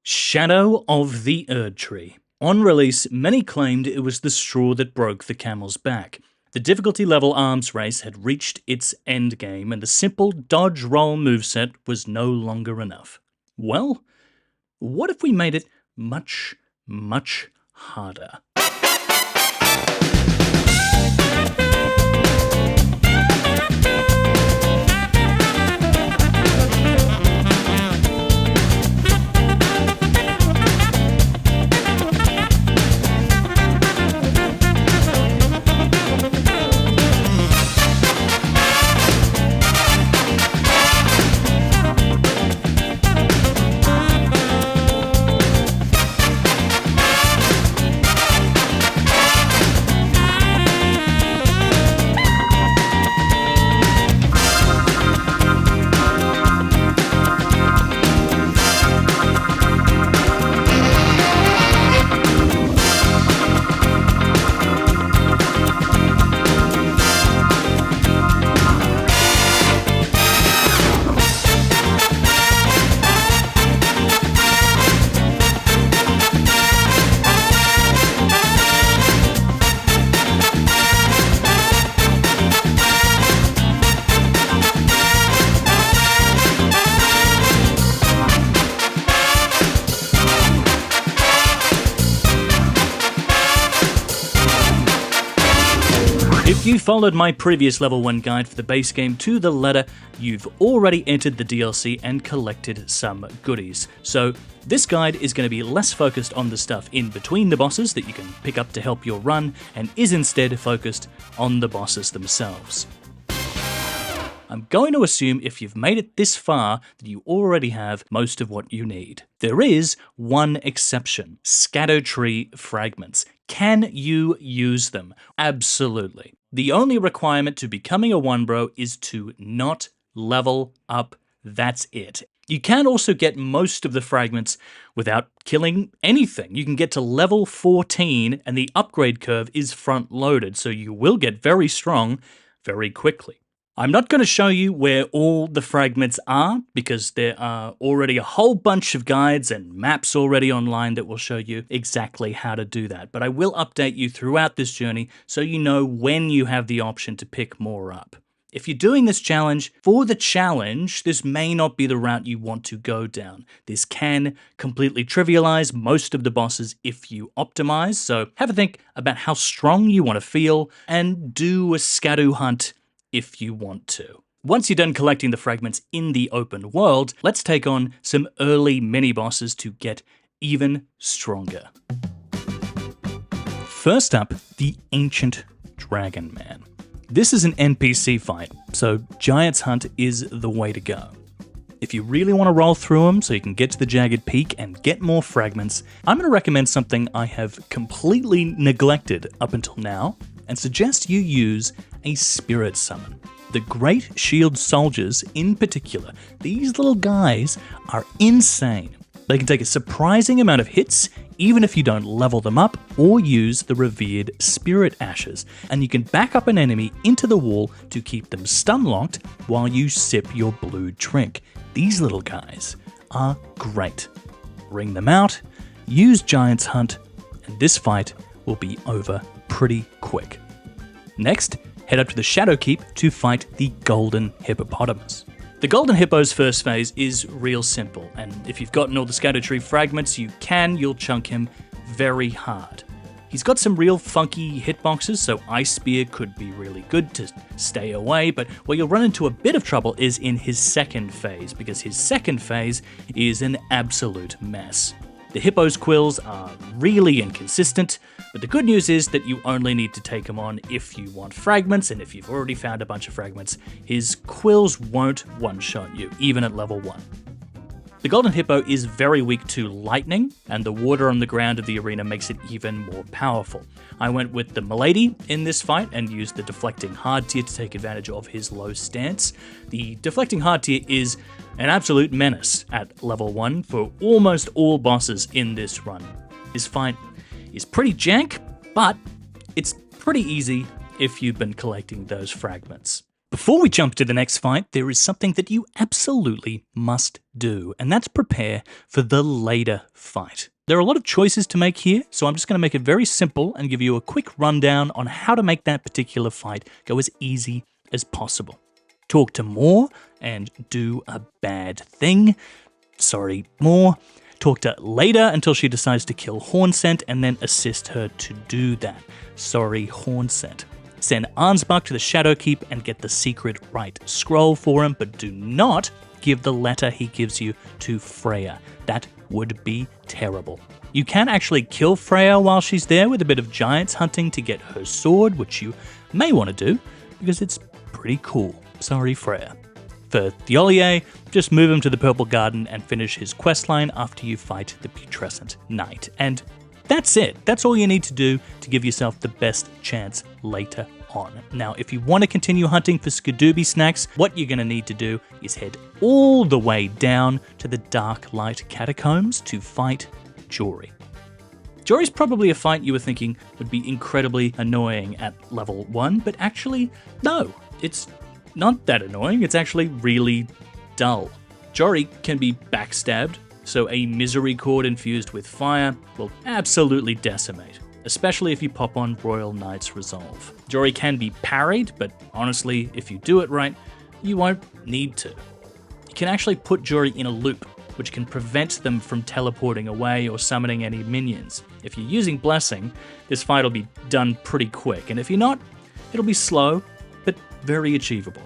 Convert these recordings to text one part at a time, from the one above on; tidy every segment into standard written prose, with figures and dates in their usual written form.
Shadow of the Erdtree. On release, many claimed it was the straw that broke the camel's back. The difficulty level arms race had reached its endgame, and the simple dodge-roll moveset was no longer enough. Well, what if we made it much, much harder? If you followed my previous level 1 guide for the base game to the Leda, you've already entered the DLC and collected some goodies. So this guide is going to be less focused on the stuff in between the bosses that you can pick up to help your run, and is instead focused on the bosses themselves. I'm going to assume if you've made it this far that you already have most of what you need. There is one exception: Scadutree fragments. Can you use them? Absolutely. The only requirement to becoming a onebro is to not level up. That's it. You can also get most of the fragments without killing anything. You can get to level 14 and the upgrade curve is front-loaded, so you will get very strong very quickly. I'm not going to show you where all the fragments are, because there are already a whole bunch of guides and maps already online that will show you exactly how to do that. But I will update you throughout this journey so you know when you have the option to pick more up. If you're doing this challenge for the challenge, this may not be the route you want to go down. This can completely trivialize most of the bosses if you optimize, so have a think about how strong you want to feel and do a Scadu hunt if you want to. Once you're done collecting the fragments in the open world, let's take on some early mini-bosses to get even stronger. First up, the Ancient Dragon Man. This is an NPC fight, so Giant's Hunt is the way to go. If you really want to roll through them so you can get to the Jagged Peak and get more fragments, I'm going to recommend something I have completely neglected up until now, and suggest you use a spirit summon. The Great Shield Soldiers in particular, these little guys are insane. They can take a surprising amount of hits even if you don't level them up or use the revered Spirit Ashes, and you can back up an enemy into the wall to keep them stun-locked while you sip your blue drink. These little guys are great. Bring them out, use Giant's Hunt, and this fight will be over pretty quick. Next, head up to the Shadow Keep to fight the Golden Hippopotamus. The Golden Hippo's first phase is real simple, and if you've gotten all the Scadutree fragments, you'll chunk him very hard. He's got some real funky hitboxes, so Ice Spear could be really good to stay away, but where you'll run into a bit of trouble is in his second phase, because his second phase is an absolute mess. The Hippo's quills are really inconsistent, but the good news is that you only need to take him on if you want fragments, and if you've already found a bunch of fragments, his quills won't one-shot you, even at level 1. The Golden Hippo is very weak to lightning, and the water on the ground of the arena makes it even more powerful. I went with the Milady in this fight and used the Deflecting Hard tier to take advantage of his low stance. The Deflecting Hard tier is an absolute menace at level 1 for almost all bosses in this run. This fight is pretty jank, but it's pretty easy if you've been collecting those fragments. Before we jump to the next fight, there is something that you absolutely must do, and that's prepare for the Leda fight. There are a lot of choices to make here, so I'm just going to make it very simple and give you a quick rundown on how to make that particular fight go as easy as possible. Talk to Moore and do a bad thing. Sorry, Moore. Talk to Leda until she decides to kill Hornsent and then assist her to do that. Sorry, Hornsent. Send Arnsbach to the Shadowkeep and get the secret right scroll for him, but do not give the letter he gives you to Freya. That would be terrible. You can actually kill Freya while she's there with a bit of giants hunting to get her sword, which you may want to do, because it's pretty cool. Sorry, Freya. For Thiolier, just move him to the Purple Garden and finish his questline after you fight the Putrescent Knight. And that's it. That's all you need to do to give yourself the best chance later on. Now, if you want to continue hunting for Scadutree snacks, what you're going to need to do is head all the way down to the Dark Light Catacombs to fight Jory. Jory's probably a fight you were thinking would be incredibly annoying at level 1, but actually, no, it's not that annoying. It's actually really dull. Jory can be backstabbed, so a misery cord infused with fire will absolutely decimate, especially if you pop on Royal Knight's Resolve. Jory can be parried, but honestly, if you do it right, you won't need to. You can actually put Jory in a loop, which can prevent them from teleporting away or summoning any minions. If you're using Blessing, this fight will be done pretty quick, and if you're not, it'll be slow, but very achievable.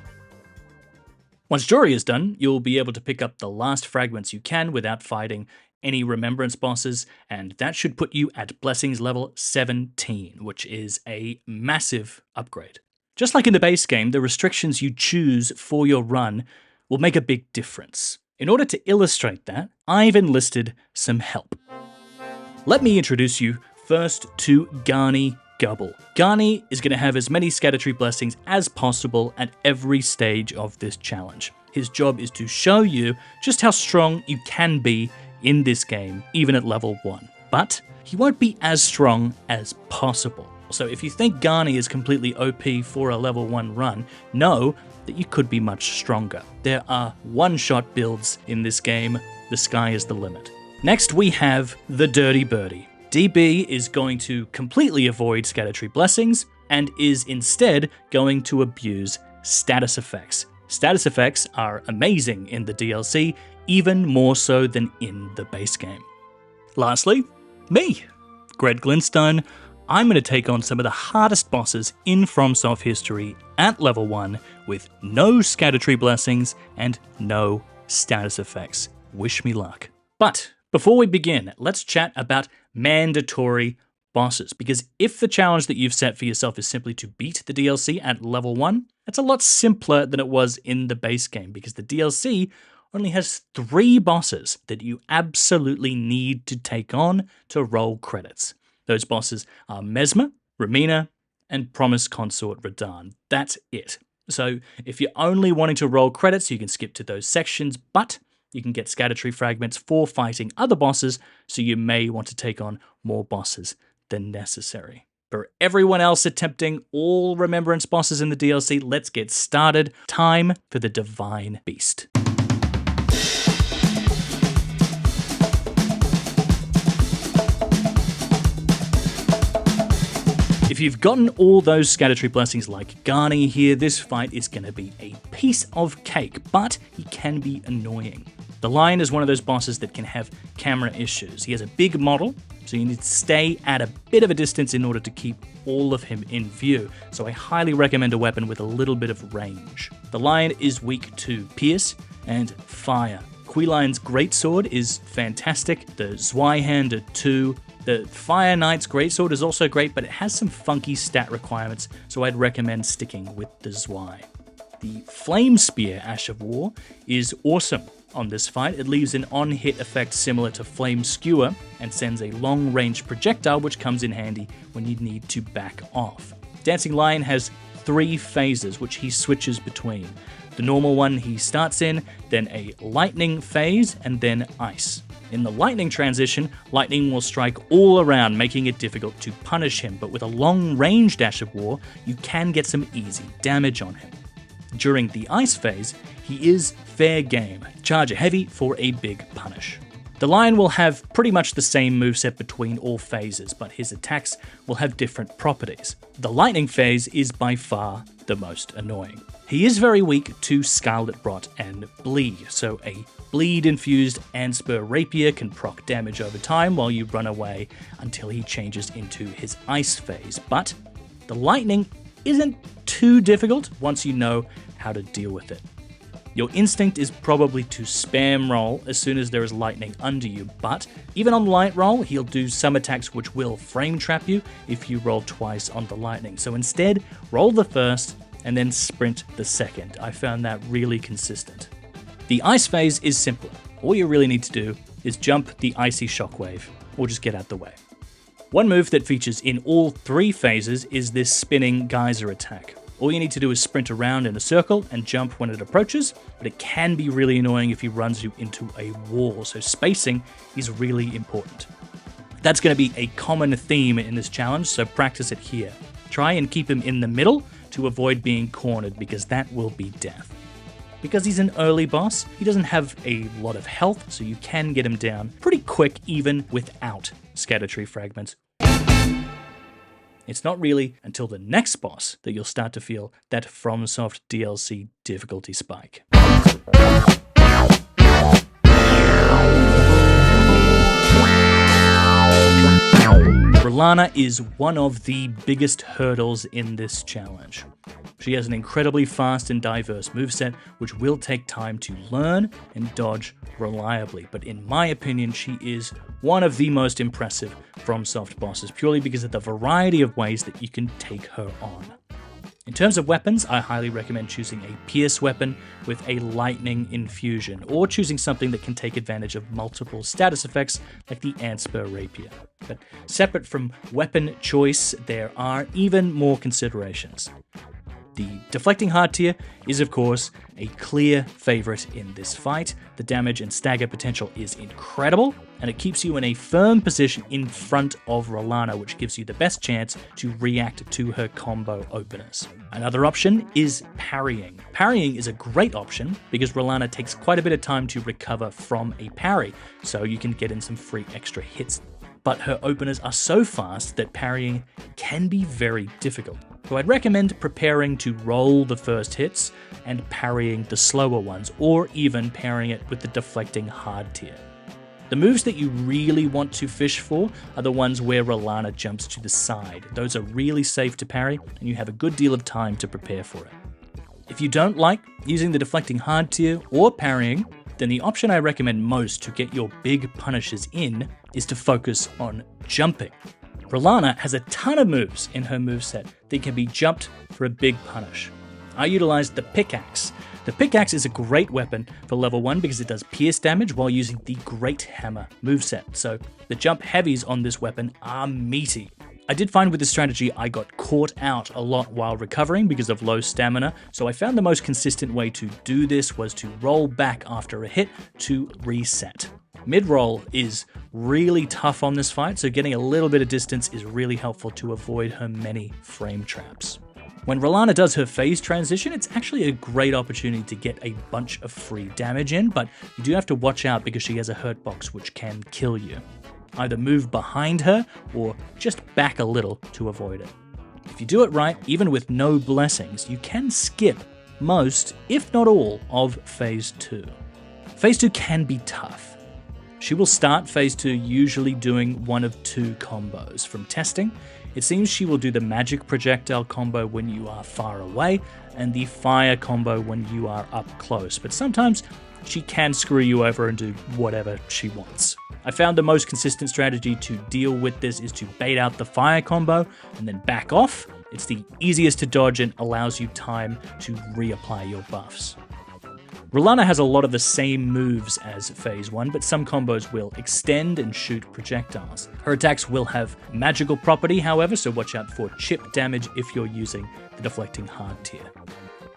Once Jory is done, you'll be able to pick up the last fragments you can without fighting any remembrance bosses, and that should put you at Blessings level 17, which is a massive upgrade. Just like in the base game, the restrictions you choose for your run will make a big difference. In order to illustrate that, I've enlisted some help. Let me introduce you first to Garney Gubble. Garney is going to have as many Scadutree blessings as possible at every stage of this challenge. His job is to show you just how strong you can be in this game, even at level 1. But he won't be as strong as possible. So if you think Garney is completely OP for a level 1 run, know that you could be much stronger. There are one-shot builds in this game. The sky is the limit. Next we have the Dirty Birdy. DB is going to completely avoid Scadutree blessings and is instead going to abuse status effects. Status effects are amazing in the DLC, even more so than in the base game. Lastly, me, Greg Glintstone. I'm going to take on some of the hardest bosses in FromSoft history at level 1 with no Scadutree blessings and no status effects. Wish me luck. But before we begin, let's chat about mandatory bosses, because if the challenge that you've set for yourself is simply to beat the DLC at level 1, that's a lot simpler than it was in the base game, because the DLC only has 3 bosses that you absolutely need to take on to roll credits. Those bosses are Messmer, Romina, and Promised Consort Radahn. That's it. So if you're only wanting to roll credits, you can skip to those sections, but you can get Scadutree fragments for fighting other bosses, so you may want to take on more bosses than necessary. For everyone else attempting all Remembrance bosses in the DLC, let's get started. Time for the Divine Beast. If you've gotten all those Scadutree blessings like Garney here, this fight is going to be a piece of cake, but he can be annoying. The Lion is one of those bosses that can have camera issues. He has a big model, so you need to stay at a bit of a distance in order to keep all of him in view, so I highly recommend a weapon with a little bit of range. The Lion is weak to Pierce and Fire. Queline's Greatsword is fantastic, the Zweihander too. The Fire Knight's Greatsword is also great, but it has some funky stat requirements, so I'd recommend sticking with the Zwei. The Flame Spear Ash of War is awesome on this fight. It leaves an on-hit effect similar to Flame Skewer and sends a long-range projectile which comes in handy when you need to back off. Dancing Lion has 3 phases which he switches between. The normal one he starts in, then a lightning phase, and then ice. In the lightning transition, lightning will strike all around, making it difficult to punish him, but with a long-range Dash of War, you can get some easy damage on him. During the ice phase, he is fair game, charge heavy for a big punish. The Lion will have pretty much the same moveset between all phases, but his attacks will have different properties. The Lightning phase is by far the most annoying. He is very weak to Scarlet Rot and Bleed, so a Bleed-infused Anspur Rapier can proc damage over time while you run away until he changes into his Ice phase. But the Lightning isn't too difficult once you know how to deal with it. Your instinct is probably to spam roll as soon as there is lightning under you, but even on light roll, he'll do some attacks which will frame trap you if you roll twice on the lightning. So instead, roll the first and then sprint the second. I found that really consistent. The ice phase is simpler. All you really need to do is jump the icy shockwave or just get out the way. One move that features in all three phases is this spinning geyser attack. All you need to do is sprint around in a circle and jump when it approaches, but it can be really annoying if he runs you into a wall, so spacing is really important. That's going to be a common theme in this challenge, so practice it here. Try and keep him in the middle to avoid being cornered, because that will be death. Because he's an early boss, he doesn't have a lot of health, so you can get him down pretty quick even without Scadutree fragments. It's not really until the next boss that you'll start to feel that FromSoft DLC difficulty spike. Rellana is one of the biggest hurdles in this challenge. She has an incredibly fast and diverse moveset, which will take time to learn and dodge reliably, but in my opinion, she is one of the most impressive FromSoft bosses, purely because of the variety of ways that you can take her on. In terms of weapons, I highly recommend choosing a pierce weapon with a lightning infusion, or choosing something that can take advantage of multiple status effects like the Anspur Rapier. But separate from weapon choice, there are even more considerations. The deflecting hardtier is, of course, a clear favorite in this fight. The damage and stagger potential is incredible, and it keeps you in a firm position in front of Rellana, which gives you the best chance to react to her combo openers. Another option is parrying. Parrying is a great option because Rellana takes quite a bit of time to recover from a parry, so you can get in some free extra hits. But her openers are so fast that parrying can be very difficult. So I'd recommend preparing to roll the first hits and parrying the slower ones, or even pairing it with the deflecting hardtier. The moves that you really want to fish for are the ones where Rellana jumps to the side. Those are really safe to parry, and you have a good deal of time to prepare for it. If you don't like using the deflecting hardtier or parrying, then the option I recommend most to get your big punishes in is to focus on jumping. Rellana has a ton of moves in her moveset that can be jumped for a big punish. I utilized the pickaxe. The pickaxe is a great weapon for level 1 because it does pierce damage while using the Great Hammer moveset, so the jump heavies on this weapon are meaty. I did find with this strategy I got caught out a lot while recovering because of low stamina, so I found the most consistent way to do this was to roll back after a hit to reset. Mid-roll is really tough on this fight, so getting a little bit of distance is really helpful to avoid her many frame traps. When Rellana does her phase transition, it's actually a great opportunity to get a bunch of free damage in, but you do have to watch out because she has a hurt box which can kill you. Either move behind her or just back a little to avoid it. If you do it right, even with no blessings, you can skip most, if not all, of Phase 2. Phase 2 can be tough. She will start Phase 2 usually doing one of two combos. From testing, it seems she will do the magic projectile combo when you are far away, and the fire combo when you are up close, but sometimes she can screw you over and do whatever she wants. I found the most consistent strategy to deal with this is to bait out the fire combo and then back off. It's the easiest to dodge and allows you time to reapply your buffs. Rellana has a lot of the same moves as Phase 1, but some combos will extend and shoot projectiles. Her attacks will have magical property, however, so watch out for chip damage if you're using the deflecting hardtier.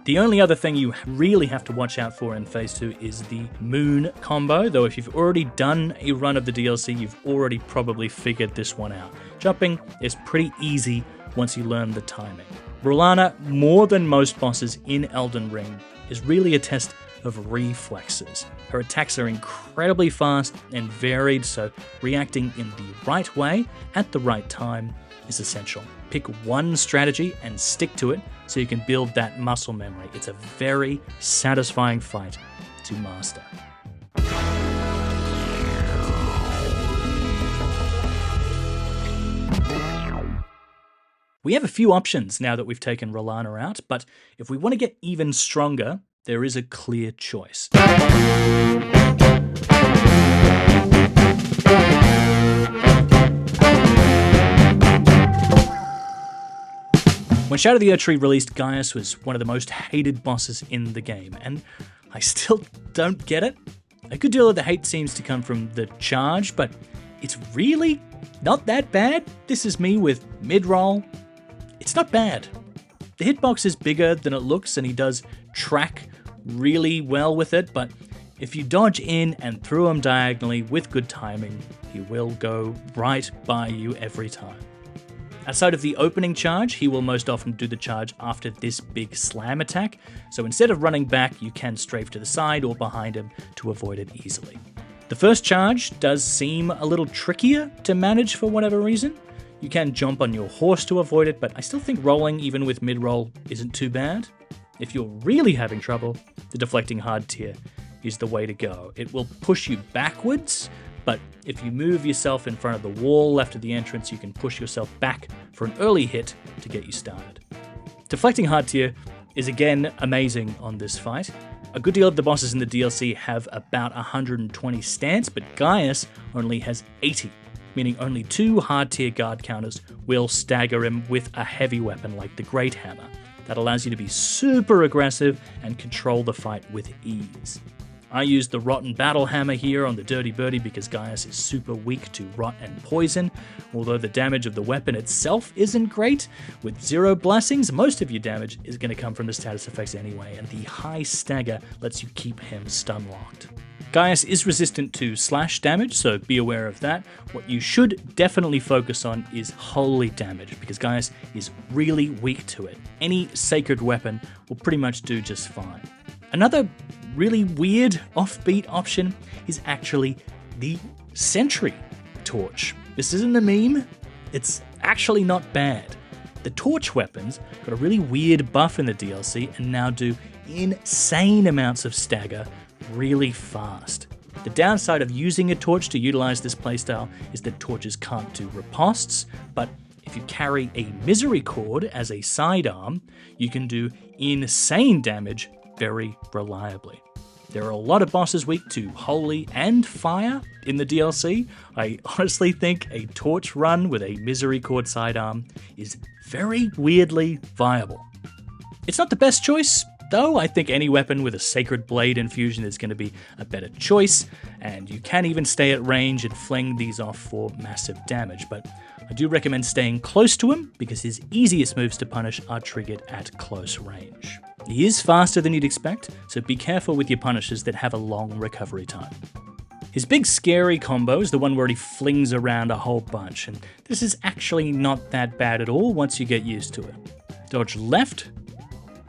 The only other thing you really have to watch out for in Phase 2 is the Moon combo, though if you've already done a run of the DLC, you've already probably figured this one out. Jumping is pretty easy once you learn the timing. Rellana, more than most bosses in Elden Ring, is really a test of reflexes. Her attacks are incredibly fast and varied, so reacting in the right way at the right time is essential. Pick one strategy and stick to it so you can build that muscle memory. It's a very satisfying fight to master. We have a few options now that we've taken Rellana out, but if we want to get even stronger, there is a clear choice. When Shadow of the Erdtree released, Gaius was one of the most hated bosses in the game, and I still don't get it. A good deal of the hate seems to come from the charge, but it's really not that bad. This is me with mid-roll. It's not bad. The hitbox is bigger than it looks, and he does track really well with it, but if you dodge in and through him diagonally with good timing, he will go right by you every time. Outside of the opening charge, he will most often do the charge after this big slam attack, so instead of running back, you can strafe to the side or behind him to avoid it easily. The first charge does seem a little trickier to manage for whatever reason. You can jump on your horse to avoid it, but I still think rolling even with mid-roll isn't too bad. If you're really having trouble, the deflecting hardtier is the way to go. It will push you backwards, but if you move yourself in front of the wall left of the entrance, you can push yourself back for an early hit to get you started. Deflecting hardtier is again amazing on this fight. A good deal of the bosses in the DLC have about 120 stance, but Gaius only has 80, meaning only 2 hardtier guard counters will stagger him with a heavy weapon like the Great Hammer. That allows you to be super aggressive and control the fight with ease. I used the Rotten Battle Hammer here on the Dirty Birdy because Gaius is super weak to rot and poison. Although the damage of the weapon itself isn't great, with 0 blessings, most of your damage is going to come from the status effects anyway, and the high stagger lets you keep him stun-locked. Gaius is resistant to slash damage, so be aware of that. What you should definitely focus on is holy damage, because Gaius is really weak to it. Any sacred weapon will pretty much do just fine. Another really weird offbeat option is actually the Sentry Torch. This isn't a meme, it's actually not bad. The torch weapons got a really weird buff in the DLC and now do insane amounts of stagger really fast. The downside of using a torch to utilize this playstyle is that torches can't do ripostes, but if you carry a Misericord as a sidearm, you can do insane damage very reliably. There are a lot of bosses weak to holy and fire in the DLC. I honestly think a torch run with a Misericord sidearm is very weirdly viable. It's not the best choice, though. I think any weapon with a Sacred Blade infusion is going to be a better choice, and you can even stay at range and fling these off for massive damage, but I do recommend staying close to him because his easiest moves to punish are triggered at close range. He is faster than you'd expect, so be careful with your punishes that have a long recovery time. His big scary combo is the one where he flings around a whole bunch, and this is actually not that bad at all once you get used to it. Dodge left,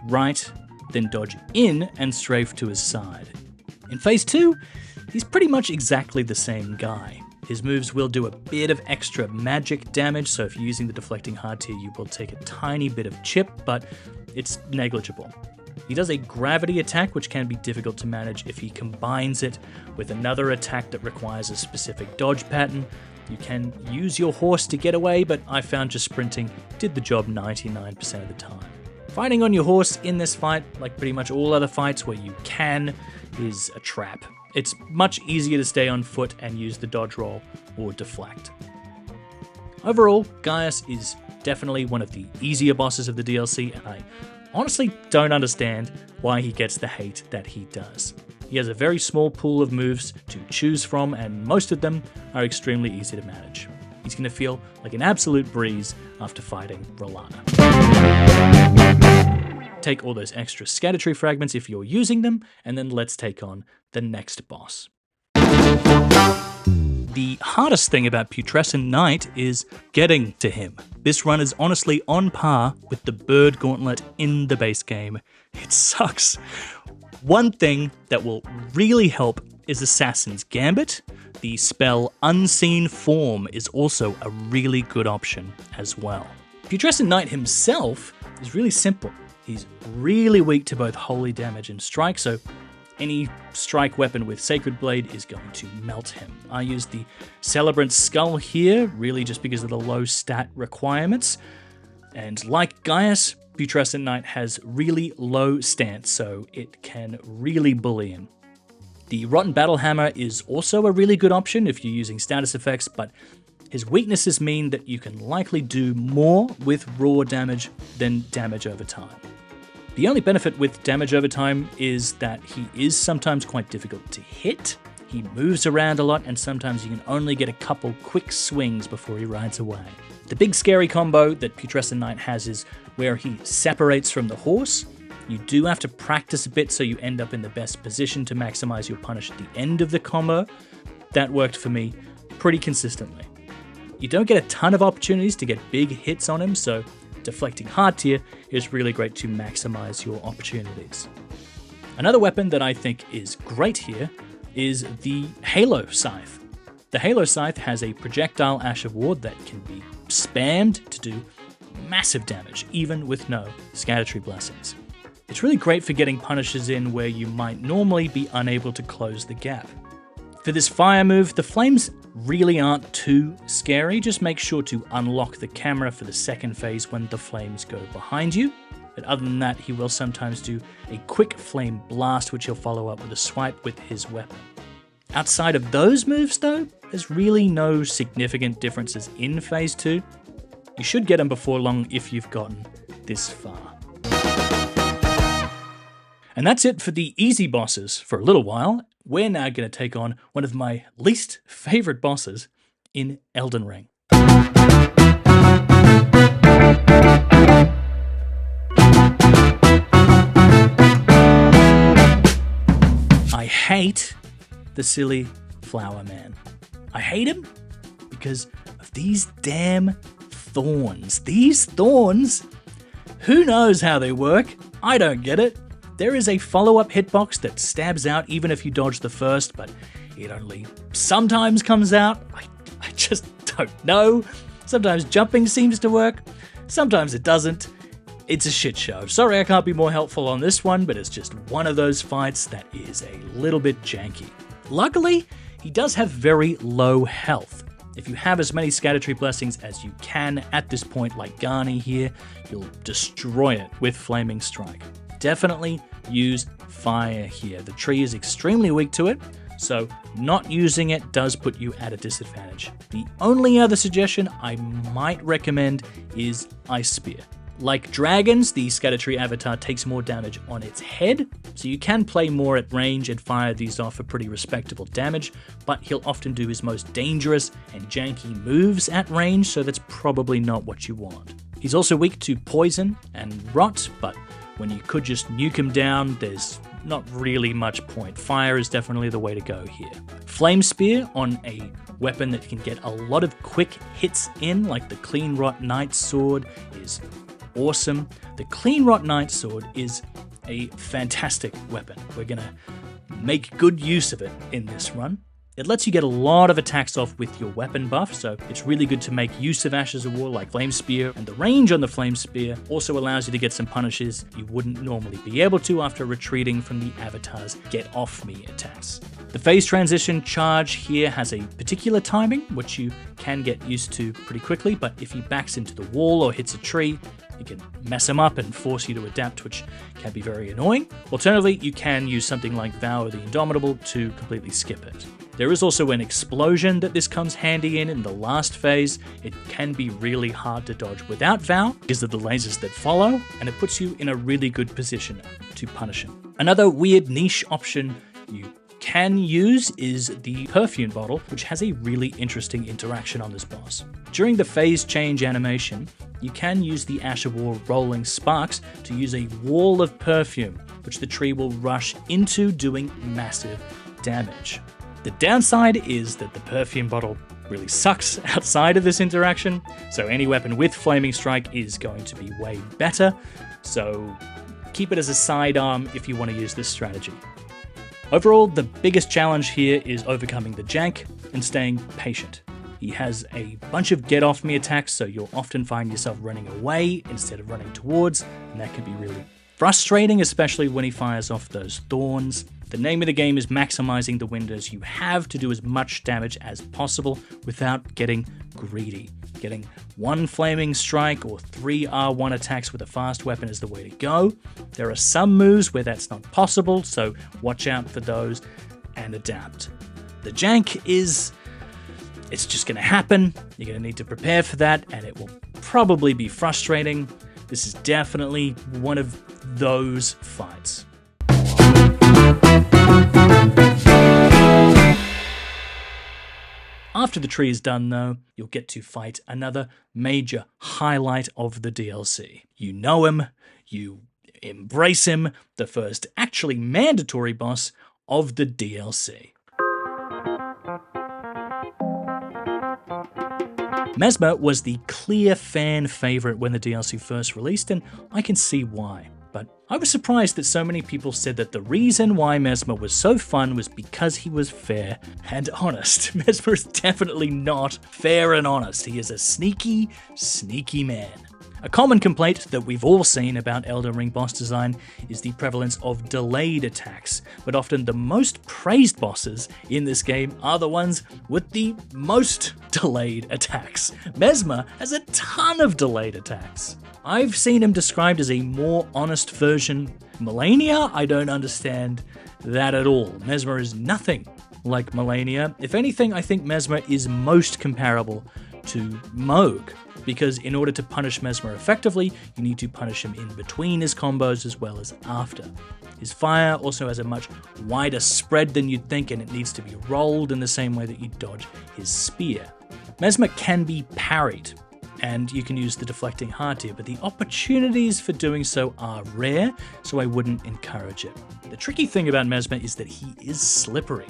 right, then dodge in and strafe to his side. In Phase 2, he's pretty much exactly the same guy. His moves will do a bit of extra magic damage, so if you're using the deflecting hardtier, you will take a tiny bit of chip, but it's negligible. He does a gravity attack, which can be difficult to manage if he combines it with another attack that requires a specific dodge pattern. You can use your horse to get away, but I found just sprinting did the job 99% of the time. Fighting on your horse in this fight, like pretty much all other fights where you can, is a trap. It's much easier to stay on foot and use the dodge roll or deflect. Overall, Gaius is definitely one of the easier bosses of the DLC, and I honestly don't understand why he gets the hate that he does. He has a very small pool of moves to choose from, and most of them are extremely easy to manage. He's going to feel like an absolute breeze after fighting Rellana. Take all those extra Scadutree fragments if you're using them, and then let's take on the next boss. The hardest thing about Putrescent Knight is getting to him. This run is honestly on par with the Bird Gauntlet in the base game. It sucks. One thing that will really help is Assassin's Gambit. The spell Unseen Form is also a really good option as well. Putrescent Knight himself is really simple. He's really weak to both holy damage and strike, so any strike weapon with Sacred Blade is going to melt him. I use the Celebrant Skull here, really just because of the low stat requirements. And like Gaius, Putrescent Knight has really low stance, so it can really bully him. The Rotten Battle Hammer is also a really good option if you're using status effects, but his weaknesses mean that you can likely do more with raw damage than damage over time. The only benefit with damage over time is that he is sometimes quite difficult to hit. He moves around a lot, and sometimes you can only get a couple quick swings before he rides away. The big scary combo that Putrescent Knight has is where he separates from the horse. You do have to practice a bit so you end up in the best position to maximize your punish at the end of the combo. That worked for me pretty consistently. You don't get a ton of opportunities to get big hits on him, so deflecting hard tier is really great to maximize your opportunities. Another weapon that I think is great here is the Halo Scythe. The Halo Scythe has a projectile Ash of War that can be spammed to do massive damage, even with no Scadutree blessings. It's really great for getting punishes in where you might normally be unable to close the gap. For this fire move, the flames really aren't too scary. Just make sure to unlock the camera for the second phase when the flames go behind you. But other than that, he will sometimes do a quick flame blast, which he'll follow up with a swipe with his weapon. Outside of those moves though, there's really no significant differences in phase 2. You should get them before long if you've gotten this far. And that's it for the easy bosses for a little while. We're now going to take on one of my least favorite bosses in Elden Ring. I hate the silly flower man. I hate him because of these damn thorns. These thorns, who knows how they work? I don't get it. There is a follow-up hitbox that stabs out even if you dodge the first, but it only sometimes comes out. I just don't know. Sometimes jumping seems to work, sometimes it doesn't. It's a shit show. Sorry I can't be more helpful on this one, but it's just one of those fights that is a little bit janky. Luckily, he does have very low health. If you have as many Scadutree blessings as you can at this point, like Garney here, you'll destroy it with Flaming Strike. Definitely use fire here. The tree is extremely weak to it, so not using it does put you at a disadvantage. The only other suggestion I might recommend is Ice Spear. Like dragons, the Scadutree Avatar takes more damage on its head, so you can play more at range and fire these off for pretty respectable damage, but he'll often do his most dangerous and janky moves at range, so that's probably not what you want. He's also weak to poison and rot, but when you could just nuke him down, there's not really much point. Fire is definitely the way to go here. Flame Spear on a weapon that can get a lot of quick hits in, like the Clean Rot Knight Sword, is awesome. The Clean Rot Knight Sword is a fantastic weapon. We're going to make good use of it in this run. It lets you get a lot of attacks off with your weapon buff, so it's really good to make use of Ashes of War like Flame Spear, and the range on the Flame Spear also allows you to get some punishes you wouldn't normally be able to after retreating from the Avatar's Get Off Me attacks. The phase transition charge here has a particular timing, which you can get used to pretty quickly, but if he backs into the wall or hits a tree, it can mess him up and force you to adapt, which can be very annoying. Alternatively, you can use something like Vow of the Indomitable to completely skip it. There is also an explosion that this comes handy in the last phase. It can be really hard to dodge without Vow because of the lasers that follow, and it puts you in a really good position to punish him. Another weird niche option you can use is the perfume bottle, which has a really interesting interaction on this boss. During the phase change animation, you can use the Ash of War Rolling Sparks to use a wall of perfume, which the tree will rush into, doing massive damage. The downside is that the perfume bottle really sucks outside of this interaction, so any weapon with Flaming Strike is going to be way better, so keep it as a sidearm if you want to use this strategy. Overall, the biggest challenge here is overcoming the jank and staying patient. He has a bunch of get-off-me attacks, so you'll often find yourself running away instead of running towards, and that can be really frustrating, especially when he fires off those thorns. The name of the game is maximizing the windows you have to do as much damage as possible without getting greedy. Getting one Flaming Strike or 3 R1 attacks with a fast weapon is the way to go. There are some moves where that's not possible, so watch out for those and adapt. The jank it's just going to happen. You're going to need to prepare for that, and it will probably be frustrating. This is definitely one of those fights. After the tree is done, though, you'll get to fight another major highlight of the DLC. You know him, you embrace him, the first actually mandatory boss of the DLC. Messmer was the clear fan favourite when the DLC first released, and I can see why. But I was surprised that so many people said that the reason why Messmer was so fun was because he was fair and honest. Messmer is definitely not fair and honest. He is a sneaky, sneaky man. A common complaint that we've all seen about Elden Ring boss design is the prevalence of delayed attacks, but often the most praised bosses in this game are the ones with the most delayed attacks. Messmer has a ton of delayed attacks. I've seen him described as a more honest version. Malenia, I don't understand that at all. Messmer is nothing like Malenia. If anything, I think Messmer is most comparable to Mohg, because in order to punish Messmer effectively, you need to punish him in between his combos as well as after. His fire also has a much wider spread than you'd think, and it needs to be rolled in the same way that you dodge his spear. Messmer can be parried, and you can use the deflecting hard tier, but the opportunities for doing so are rare, so I wouldn't encourage it. The tricky thing about Messmer is that he is slippery.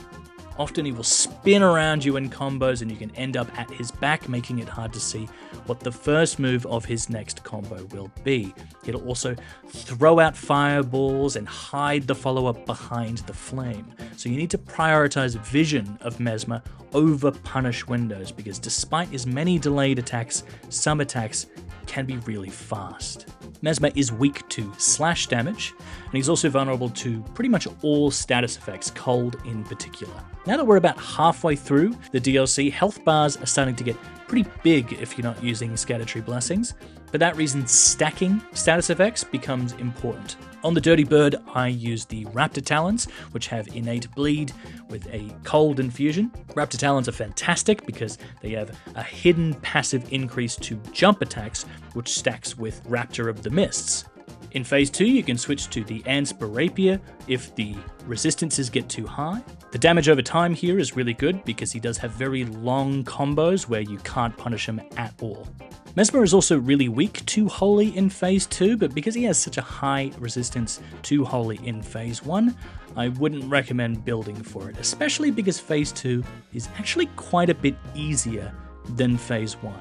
Often he will spin around you in combos and you can end up at his back, making it hard to see what the first move of his next combo will be. He'll also throw out fireballs and hide the follower behind the flame. So you need to prioritize vision of Messmer over punish windows, because despite his many delayed attacks, some attacks can be really fast. Messmer is weak to slash damage, and he's also vulnerable to pretty much all status effects, cold in particular. Now that we're about halfway through the DLC, health bars are starting to get pretty big if you're not using Scadutree blessings. For that reason, stacking status effects becomes important. On the Dirty Bird, I use the Raptor Talons, which have innate bleed with a cold infusion. Raptor Talons are fantastic because they have a hidden passive increase to jump attacks, which stacks with Raptor of the Mists. In Phase 2, you can switch to the Ansper Rapier if the resistances get too high. The damage over time here is really good because he does have very long combos where you can't punish him at all. Messmer is also really weak to Holy in Phase 2, but because he has such a high resistance to Holy in Phase 1, I wouldn't recommend building for it, especially because Phase 2 is actually quite a bit easier than Phase 1.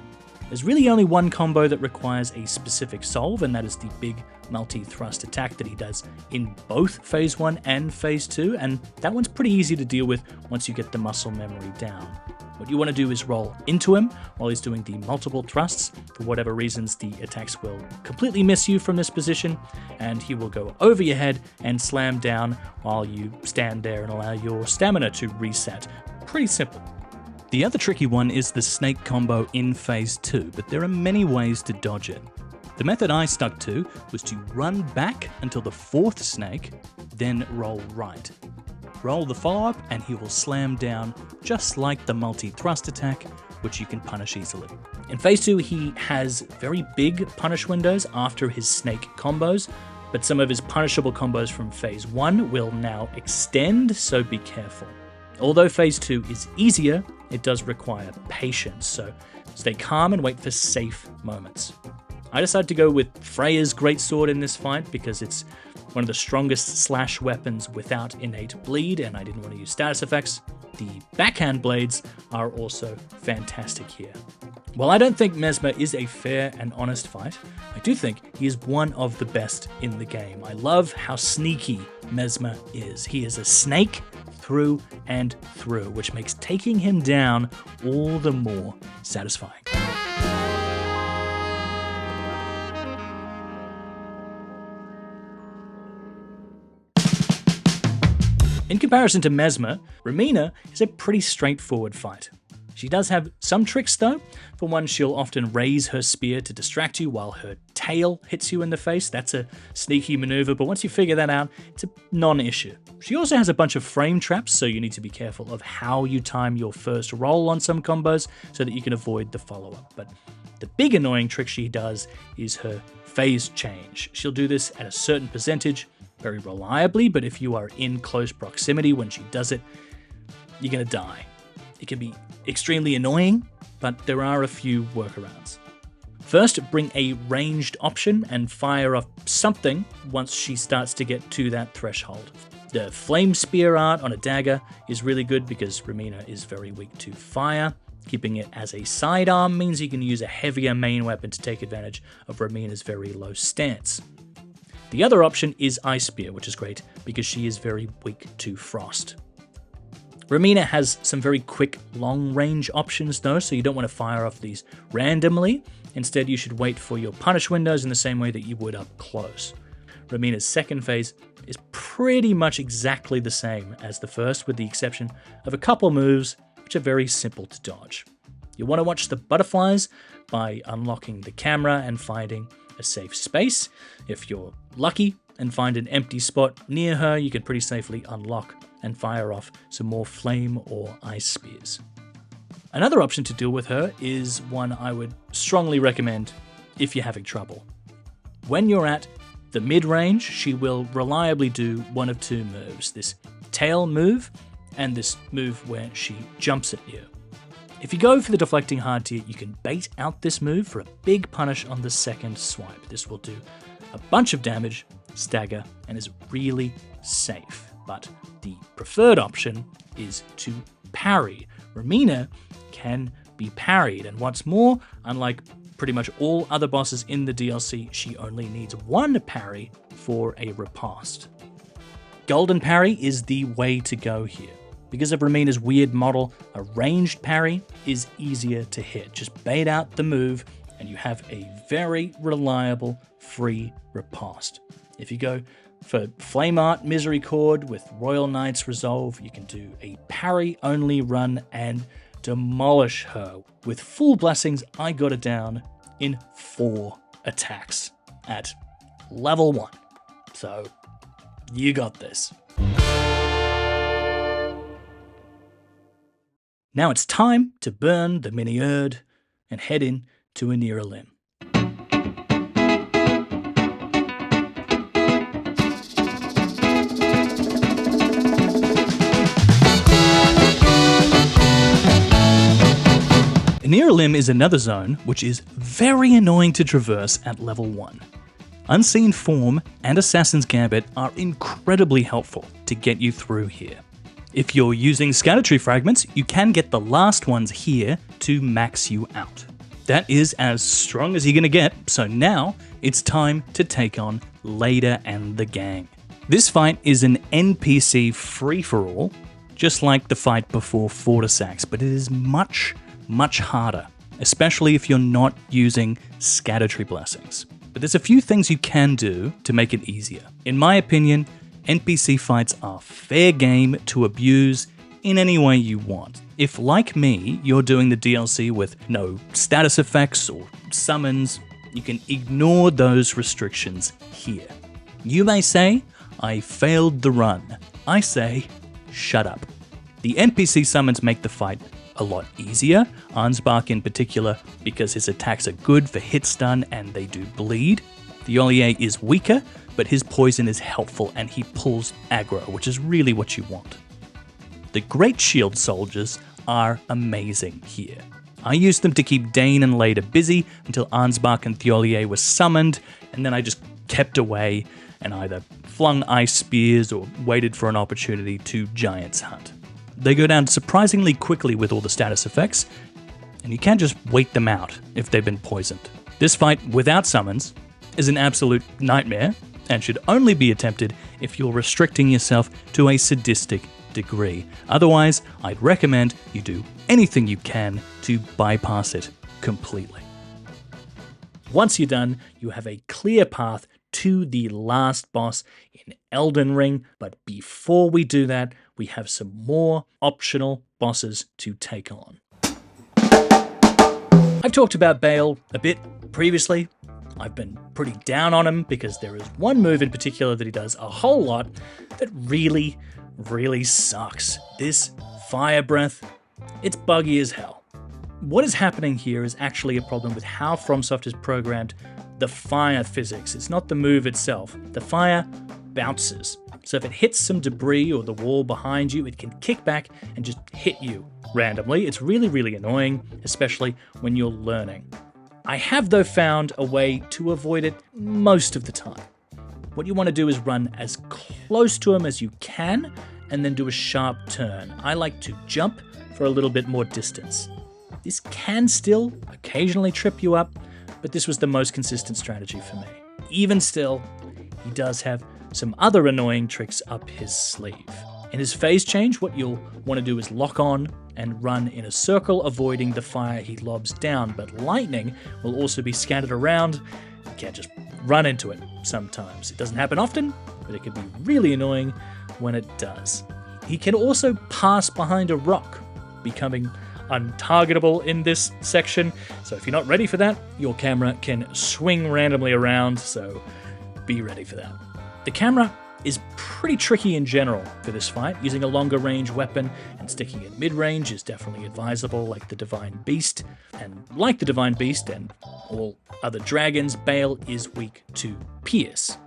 There's really only one combo that requires a specific solve, and that is the big multi-thrust attack that he does in both Phase 1 and Phase 2, and that one's pretty easy to deal with once you get the muscle memory down. What you want to do is roll into him while he's doing the multiple thrusts. For whatever reasons, the attacks will completely miss you from this position, and he will go over your head and slam down while you stand there and allow your stamina to reset. Pretty simple. The other tricky one is the snake combo in Phase 2, but there are many ways to dodge it. The method I stuck to was to run back until the fourth snake, then roll right. Roll the follow-up and he will slam down just like the multi-thrust attack, which you can punish easily. In Phase 2, he has very big punish windows after his snake combos, but some of his punishable combos from Phase 1 will now extend, so be careful. Although Phase 2 is easier, it does require patience, so stay calm and wait for safe moments. I decided to go with Freya's Greatsword in this fight because it's one of the strongest slash weapons without innate bleed, and I didn't want to use status effects. The backhand blades are also fantastic here. While I don't think Messmer is a fair and honest fight, I do think he is one of the best in the game. I love how sneaky Messmer is. He is a snake through and through, which makes taking him down all the more satisfying. In comparison to Messmer, Romina is a pretty straightforward fight. She does have some tricks though. For one, she'll often raise her spear to distract you while her tail hits you in the face. That's a sneaky maneuver, but once you figure that out, it's a non-issue. She also has a bunch of frame traps, so you need to be careful of how you time your first roll on some combos so that you can avoid the follow-up. But the big annoying trick she does is her phase change. She'll do this at a certain percentage, very reliably, but if you are in close proximity when she does it, you're gonna die. It can be extremely annoying, but there are a few workarounds. First, bring a ranged option and fire off something once she starts to get to that threshold. The flame spear art on a dagger is really good because Romina is very weak to fire. Keeping it as a sidearm means you can use a heavier main weapon to take advantage of Romina's very low stance. The other option is Ice Spear, which is great because she is very weak to frost. Romina has some very quick long-range options though, so you don't want to fire off these randomly. Instead, you should wait for your punish windows in the same way that you would up close. Romina's second phase is pretty much exactly the same as the first, with the exception of a couple moves which are very simple to dodge. You want to watch the butterflies by unlocking the camera and finding a safe space. If you're lucky and find an empty spot near her, you can pretty safely unlock and fire off some more flame or ice spears. Another option to deal with her is one I would strongly recommend if you're having trouble. When you're at the mid-range, she will reliably do one of two moves, this tail move and this move where she jumps at you. If you go for the deflecting hard tier, you can bait out this move for a big punish on the second swipe. This will do a bunch of damage, stagger, and is really safe. But the preferred option is to parry. Romina can be parried, and what's more, unlike pretty much all other bosses in the DLC, she only needs one parry for a riposte. Golden parry is the way to go here. Because of Romina's weird model, a ranged parry is easier to hit. Just bait out the move, and you have a very reliable free riposte. If you go for Flame Art Misericord with Royal Knight's Resolve, you can do a parry-only run and demolish her. With full blessings, I got it down in 4 attacks at level 1. So, you got this. Now it's time to burn the mini Erd and head in to a nearer limb. Near Limb is another zone which is very annoying to traverse at level 1. Unseen Form and Assassin's Gambit are incredibly helpful to get you through here. If you're using Scadutree fragments, you can get the last ones here to max you out. That is as strong as you're going to get, so now it's time to take on Leda and the gang. This fight is an NPC free-for-all, just like the fight before Fortisax, but it is much harder, especially if you're not using Scadutree blessings. But there's a few things you can do to make it easier. In my opinion, NPC fights are fair game to abuse in any way you want. If, like me, you're doing the DLC with no status effects or summons, you can ignore those restrictions here. You may say, I failed the run. I say, shut up. The NPC summons make the fight a lot easier, Ansbach in particular, because his attacks are good for hit stun and they do bleed. Thiolier is weaker, but his poison is helpful and he pulls aggro, which is really what you want. The Great Shield soldiers are amazing here. I used them to keep Dane and Leda busy until Ansbach and Thiolier were summoned, and then I just kept away and either flung ice spears or waited for an opportunity to Giants Hunt. They go down surprisingly quickly with all the status effects, and you can't just wait them out if they've been poisoned. This fight without summons is an absolute nightmare, and should only be attempted if you're restricting yourself to a sadistic degree. Otherwise, I'd recommend you do anything you can to bypass it completely. Once you're done, you have a clear path to the last boss in Elden Ring, but before we do that, we have some more optional bosses to take on. I've talked about Bayle a bit previously. I've been pretty down on him because there is one move in particular that he does a whole lot that really sucks. This fire breath, it's buggy as hell. What is happening here is actually a problem with how FromSoft has programmed the fire physics. It's not the move itself. The fire bounces. So if it hits some debris or the wall behind you, it can kick back and just hit you randomly. It's really annoying, especially when you're learning. I have, though, found a way to avoid it most of the time. What you want to do is run as close to him as you can and then do a sharp turn. I like to jump for a little bit more distance. This can still occasionally trip you up, but this was the most consistent strategy for me. Even still, he does have some other annoying tricks up his sleeve. In his phase change, what you'll want to do is lock on and run in a circle, avoiding the fire he lobs down, but lightning will also be scattered around. You can't just run into it sometimes. It doesn't happen often, but it can be really annoying when it does. He can also pass behind a rock, becoming untargetable in this section, so if you're not ready for that, your camera can swing randomly around, so be ready for that. The camera is pretty tricky in general for this fight. Using a longer range weapon and sticking at mid-range is definitely advisable, like the Divine Beast. And like the Divine Beast and all other dragons, Bayle is weak to pierce.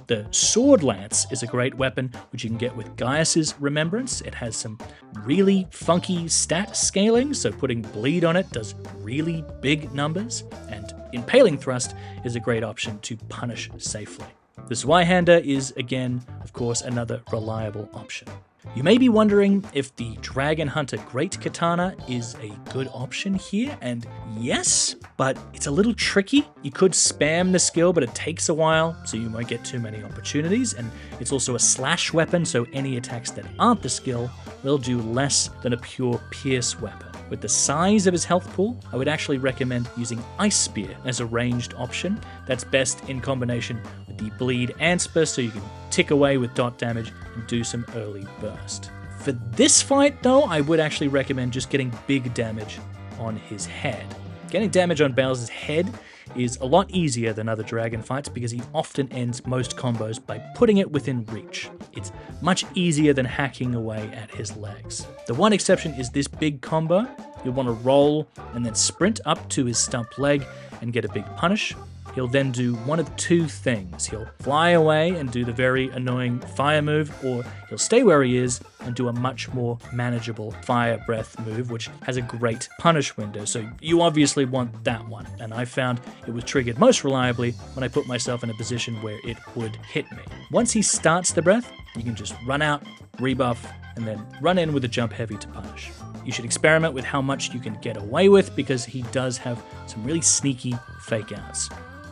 The Sword Lance is a great weapon, which you can get with Gaius' Remembrance. It has some really funky stat scaling, so putting bleed on it does really big numbers. And Impaling Thrust is a great option to punish safely. The Zweihander is, again, of course, another reliable option. You may be wondering if the Dragon Hunter Great Katana is a good option here, and yes, but it's a little tricky. You could spam the skill, but it takes a while, so you won't get too many opportunities, and it's also a slash weapon, so any attacks that aren't the skill will do less than a pure pierce weapon. With the size of his health pool, I would actually recommend using Ice Spear as a ranged option. That's best in combination with the Bleed Ansper, so you can tick away with dot damage and do some early burst. For this fight, though, I would actually recommend just getting big damage on his head. Getting damage on Bayle's head is a lot easier than other dragon fights because he often ends most combos by putting it within reach. It's much easier than hacking away at his legs. The one exception is this big combo. You'll want to roll and then sprint up to his stump leg and get a big punish. He'll then do one of two things. He'll fly away and do the very annoying fire move, or he'll stay where he is and do a much more manageable fire breath move, which has a great punish window. So you obviously want that one. And I found it was triggered most reliably when I put myself in a position where it would hit me. Once he starts the breath, you can just run out, rebuff, and then run in with a jump heavy to punish. You should experiment with how much you can get away with because he does have some really sneaky fake outs.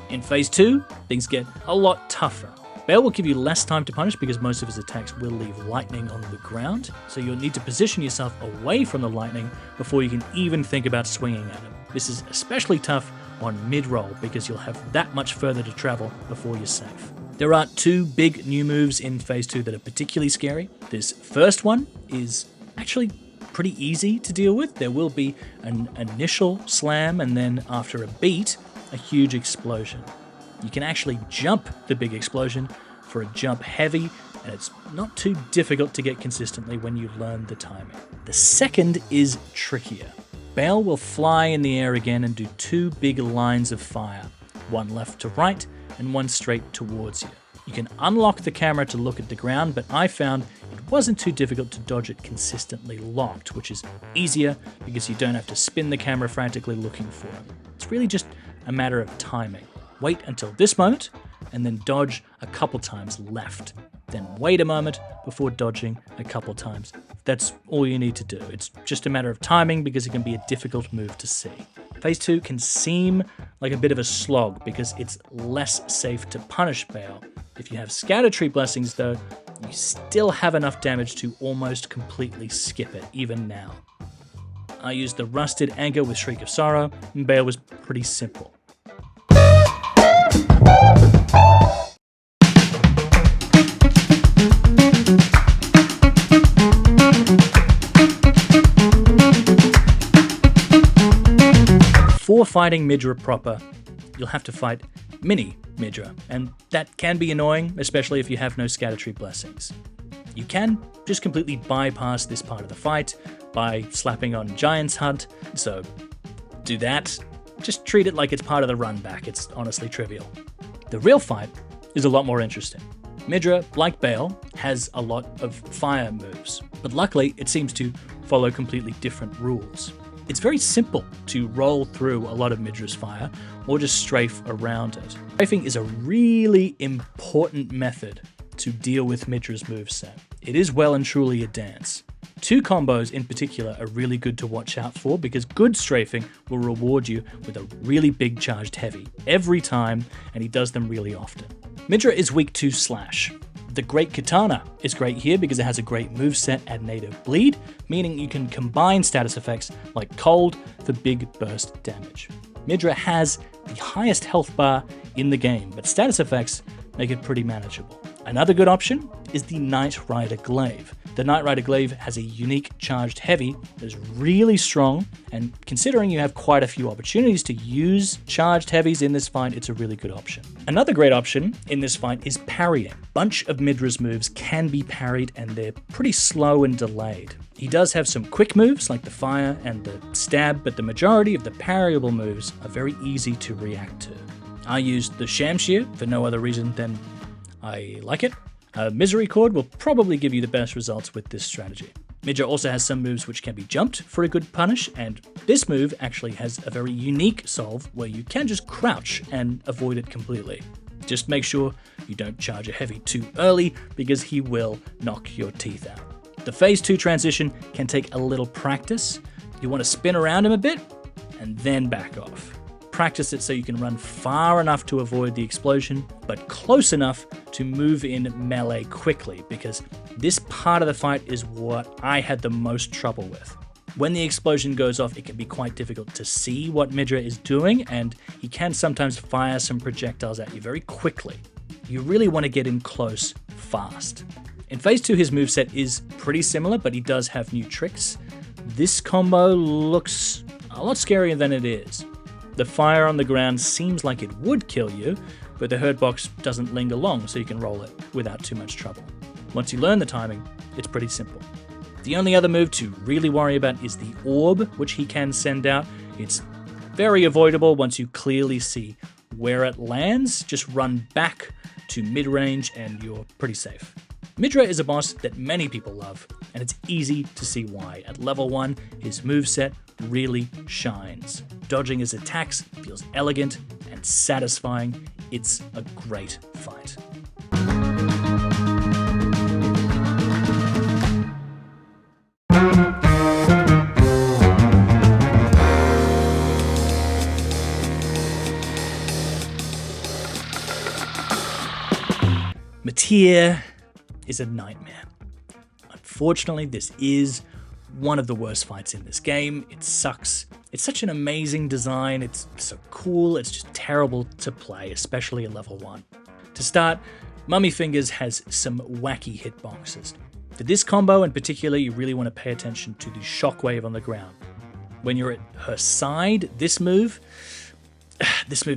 In Phase 2, things get a lot tougher. Bayle will give you less time to punish because most of his attacks will leave lightning on the ground, so you'll need to position yourself away from the lightning before you can even think about swinging at him. This is especially tough on mid-roll because you'll have that much further to travel before you're safe. There are two big new moves in Phase 2 that are particularly scary. This first one is actually pretty easy to deal with. There will be an initial slam and then after a beat, a huge explosion. You can actually jump the big explosion for a jump heavy, and it's not too difficult to get consistently when you learn the timing. The second is trickier. Bayle will fly in the air again and do two big lines of fire, one left to right and one straight towards you. You can unlock the camera to look at the ground, but I found it wasn't too difficult to dodge it consistently locked, which is easier because you don't have to spin the camera frantically looking for it. It's really just a matter of timing. Wait until this moment, and then dodge a couple times left. then wait a moment before dodging a couple times. That's all you need to do. It's just a matter of timing because it can be a difficult move to see. Phase 2 can seem like a bit of a slog because it's less safe to punish Bayle. If you have Scadutree blessings though, you still have enough damage to almost completely skip it, even now. I used the Rusted Anger with Shriek of Sorrow, and Bayle was pretty simple. Before fighting Midra proper, you'll have to fight Mini Midra, and that can be annoying, especially if you have no Scadutree blessings. You can just completely bypass this part of the fight by slapping on Giant's Hunt, so do that. Just treat it like it's part of the run back, it's honestly trivial. The real fight is a lot more interesting. Midra, like Bayle, has a lot of fire moves, but luckily it seems to follow completely different rules. It's very simple to roll through a lot of Midra's fire, or just strafe around it. Strafing is a really important method to deal with Midra's moveset. It is well and truly a dance. 2 combos in particular are really good to watch out for because good strafing will reward you with a really big charged heavy every time, and he does them really often. Midra is weak to slash. The Great Katana is great here because it has a great moveset and native bleed, meaning you can combine status effects like Cold for big burst damage. Midra has the highest health bar in the game, but status effects make it pretty manageable. Another good option is the Knight Rider Glaive. The Knight Rider Glaive has a unique charged heavy that is really strong, and considering you have quite a few opportunities to use charged heavies in this fight, it's a really good option. Another great option in this fight is parrying. A bunch of Midra's moves can be parried and they're pretty slow and delayed. He does have some quick moves like the fire and the stab, but the majority of the parryable moves are very easy to react to. I used the Shamshir for no other reason than I like it. Misery Chord will probably give you the best results with this strategy. Midra also has some moves which can be jumped for a good punish, and this move actually has a very unique solve where you can just crouch and avoid it completely. Just make sure you don't charge a heavy too early because he will knock your teeth out. The phase 2 transition can take a little practice. You want to spin around him a bit and then back off. Practice it so you can run far enough to avoid the explosion, but close enough to move in melee quickly, because this part of the fight is what I had the most trouble with. When the explosion goes off, it can be quite difficult to see what Midra is doing, and he can sometimes fire some projectiles at you very quickly. You really want to get in close fast. In phase 2, his moveset is pretty similar, but he does have new tricks. This combo looks a lot scarier than it is. The fire on the ground seems like it would kill you, but the hurt box doesn't linger long, so you can roll it without too much trouble. Once you learn the timing, it's pretty simple. The only other move to really worry about is the orb, which he can send out. It's very avoidable once you clearly see where it lands. Just run back to mid-range and you're pretty safe. Midra is a boss that many people love, and it's easy to see why. At level 1, his moveset really shines. Dodging his attacks feels elegant and satisfying. It's a great fight. Metyr is a nightmare. Unfortunately, this is one of the worst fights in this game. It sucks. It's such an amazing design. It's so cool. It's just terrible to play, especially at level 1. To start, Mummy Fingers has some wacky hitboxes. For this combo in particular, you really want to pay attention to the shockwave on the ground. When you're at her side, this move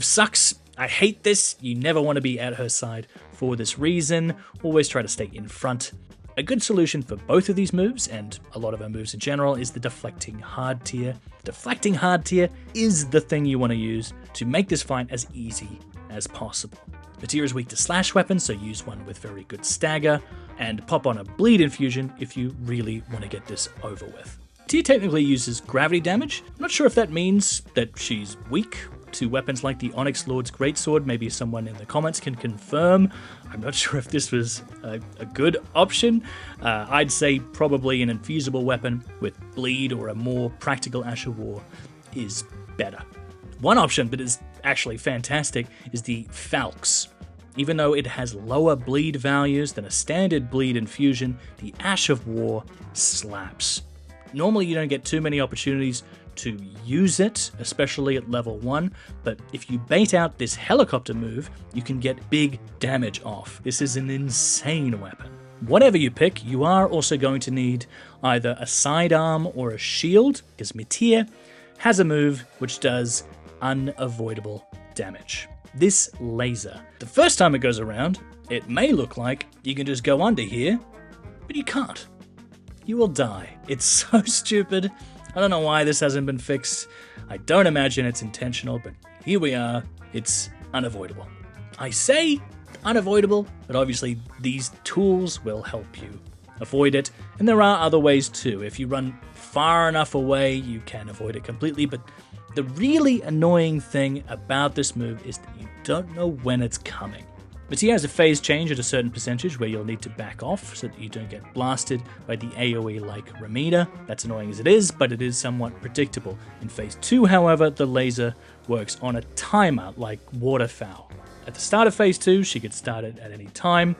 sucks. I hate this. You never want to be at her side for this reason. Always try to stay in front. A good solution for both of these moves, and a lot of our moves in general, is the Deflecting Hard tier. Deflecting Hard tier is the thing you want to use to make this fight as easy as possible. Metyr is weak to slash weapons, so use one with very good stagger, and pop on a bleed infusion if you really want to get this over with. Metyr technically uses gravity damage. I'm not sure if that means that she's weak to weapons like the Onyx Lord's Greatsword. Maybe someone in the comments can confirm. I'm not sure if this was a good option. I'd say probably an infusible weapon with bleed or a more practical Ash of War is better. One option that is actually fantastic is the Falx. Even though it has lower bleed values than a standard bleed infusion, the Ash of War slaps. Normally you don't get too many opportunities to use it, especially at level 1, but if you bait out this helicopter move, you can get big damage off. This is an insane weapon. Whatever you pick, you are also going to need either a sidearm or a shield, because Metyr has a move which does unavoidable damage. This laser. The first time it goes around, it may look like you can just go under here, but you can't. You will die. It's so stupid. I don't know why this hasn't been fixed. I don't imagine it's intentional, but here we are. It's unavoidable. I say unavoidable, but obviously these tools will help you avoid it, and there are other ways too. If you run far enough away, you can avoid it completely, but the really annoying thing about this move is that you don't know when it's coming. Metyr has a phase change at a certain percentage where you'll need to back off so that you don't get blasted by the AoE like Romina. That's annoying as it is, but it is somewhat predictable. In phase 2, however, the laser works on a timer like Waterfowl. At the start of phase 2, she gets started at any time,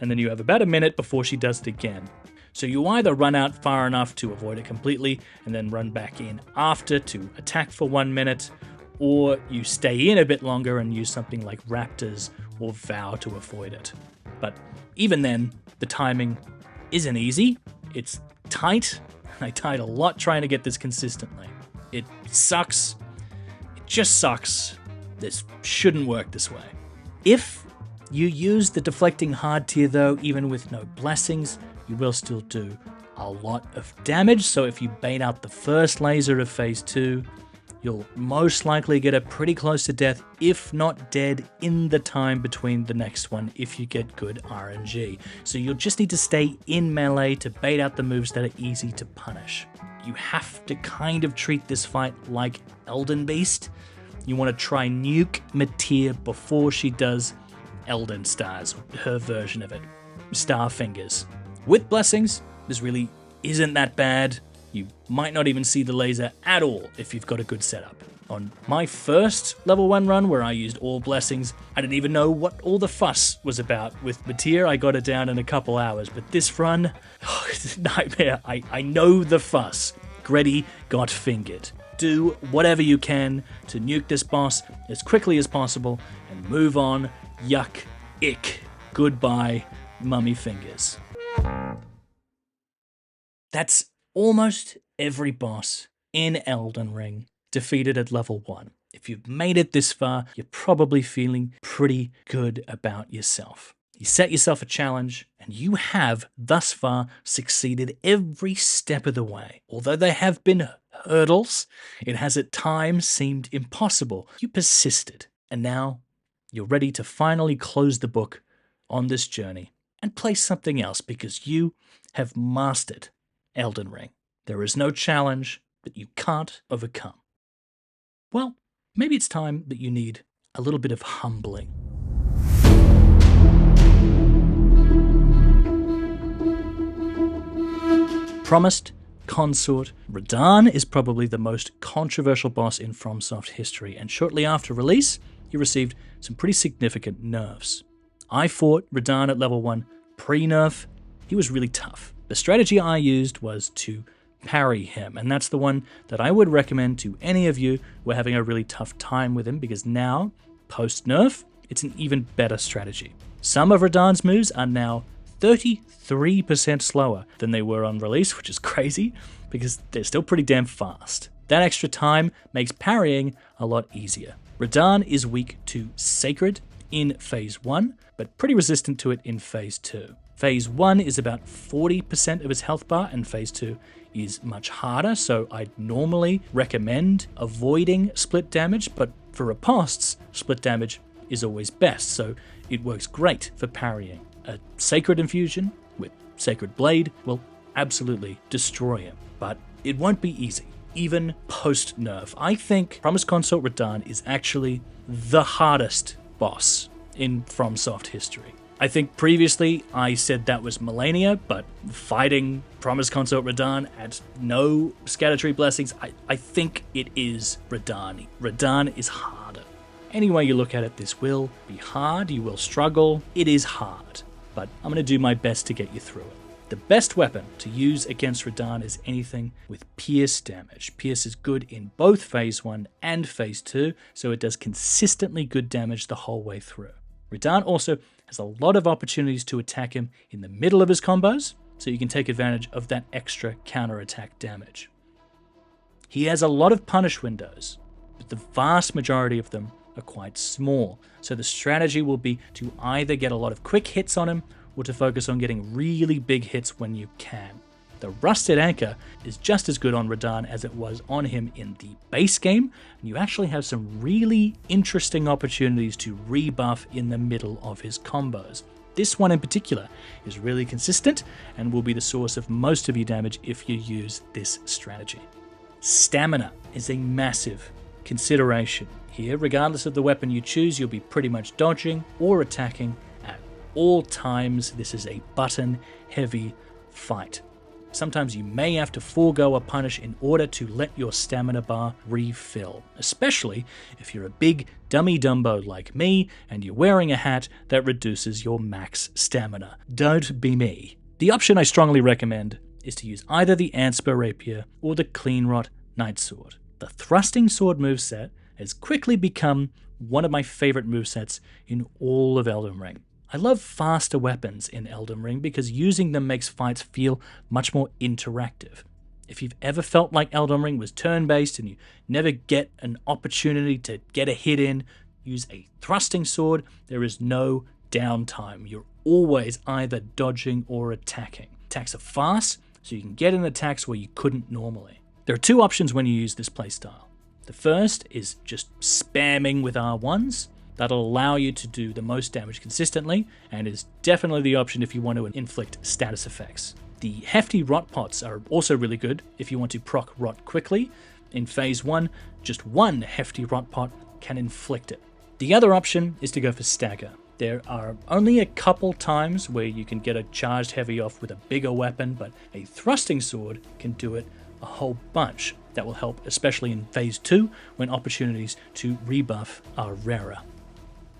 and then you have about a minute before she does it again. So you either run out far enough to avoid it completely and then run back in after to attack for 1 minute, or you stay in a bit longer and use something like Raptors or Vow to avoid it. But even then, the timing isn't easy. It's tight. I died a lot trying to get this consistently. It sucks. It just sucks. This shouldn't work this way. If you use the deflecting hard tier though, even with no blessings, you will still do a lot of damage. So if you bait out the first laser of phase 2, you'll most likely get it pretty close to death, if not dead, in the time between the next one if you get good RNG. So you'll just need to stay in melee to bait out the moves that are easy to punish. You have to kind of treat this fight like Elden Beast. You want to try nuke Metyr before she does Elden Stars, her version of it. Starfingers. With blessings, this really isn't that bad. You might not even see the laser at all if you've got a good setup. On my first level 1 run where I used all blessings, I didn't even know what all the fuss was about. With Metyr, I got it down in a couple hours, but this run, it's a nightmare. I know the fuss. Greddy got fingered. Do whatever you can to nuke this boss as quickly as possible and move on. Yuck. Ick. Goodbye, mummy fingers. That's almost every boss in Elden Ring defeated at level 1. If you've made it this far, you're probably feeling pretty good about yourself. You set yourself a challenge, and you have, thus far, succeeded every step of the way. Although there have been hurdles, it has at times seemed impossible. You persisted, and now you're ready to finally close the book on this journey and play something else because you have mastered Elden Ring. There is no challenge that you can't overcome. Well, maybe it's time that you need a little bit of humbling. Promised Consort Radahn is probably the most controversial boss in FromSoft history, and shortly after release, he received some pretty significant nerfs. I fought Radahn at level 1 pre-nerf. He was really tough. The strategy I used was to parry him, and that's the one that I would recommend to any of you who are having a really tough time with him, because now, post-nerf, it's an even better strategy. Some of Radahn's moves are now 33% slower than they were on release, which is crazy, because they're still pretty damn fast. That extra time makes parrying a lot easier. Radahn is weak to Sacred in Phase 1, but pretty resistant to it in Phase 2. Phase 1 is about 40% of his health bar, and Phase 2 is much harder, so I'd normally recommend avoiding split damage, but for riposts, split damage is always best, so it works great for parrying. A Sacred Infusion with Sacred Blade will absolutely destroy him, but it won't be easy. even post-nerf. I think Promised Consort Radahn is actually the hardest boss in FromSoft history. I think previously I said that was Melania, but fighting Promised Consort Radahn at no Scadutree blessings, I think it is Radahn. Radahn is harder. Any way you look at it, this will be hard, you will struggle. It is hard, but I'm going to do my best to get you through it. The best weapon to use against Radahn is anything with pierce damage. Pierce is good in both Phase 1 and Phase 2, so it does consistently good damage the whole way through. Radahn also has a lot of opportunities to attack him in the middle of his combos, so you can take advantage of that extra counterattack damage. He has a lot of punish windows, but the vast majority of them are quite small, so the strategy will be to either get a lot of quick hits on him or to focus on getting really big hits when you can. The Rusted Anchor is just as good on Radahn as it was on him in the base game, and you actually have some really interesting opportunities to rebuff in the middle of his combos. This one in particular is really consistent and will be the source of most of your damage if you use this strategy. Stamina is a massive consideration here. Regardless of the weapon you choose, you'll be pretty much dodging or attacking at all times. This is a button-heavy fight. Sometimes you may have to forego a punish in order to let your stamina bar refill, especially if you're a big dummy Dumbo like me and you're wearing a hat that reduces your max stamina. Don't be me. The option I strongly recommend is to use either the Antspur Rapier or the Cleanrot Knightsword. The Thrusting Sword moveset has quickly become one of my favorite movesets in all of Elden Ring. I love faster weapons in Elden Ring because using them makes fights feel much more interactive. If you've ever felt like Elden Ring was turn-based and you never get an opportunity to get a hit in, use a thrusting sword. There is no downtime. You're always either dodging or attacking. Attacks are fast, so you can get in attacks where you couldn't normally. There are two options when you use this playstyle. The first is just spamming with R1s. That'll allow you to do the most damage consistently, and is definitely the option if you want to inflict status effects. The hefty rot pots are also really good if you want to proc rot quickly. In Phase 1, just one hefty rot pot can inflict it. The other option is to go for stagger. There are only a couple times where you can get a charged heavy off with a bigger weapon, but a thrusting sword can do it a whole bunch. That will help, especially in Phase 2, when opportunities to rebuff are rarer.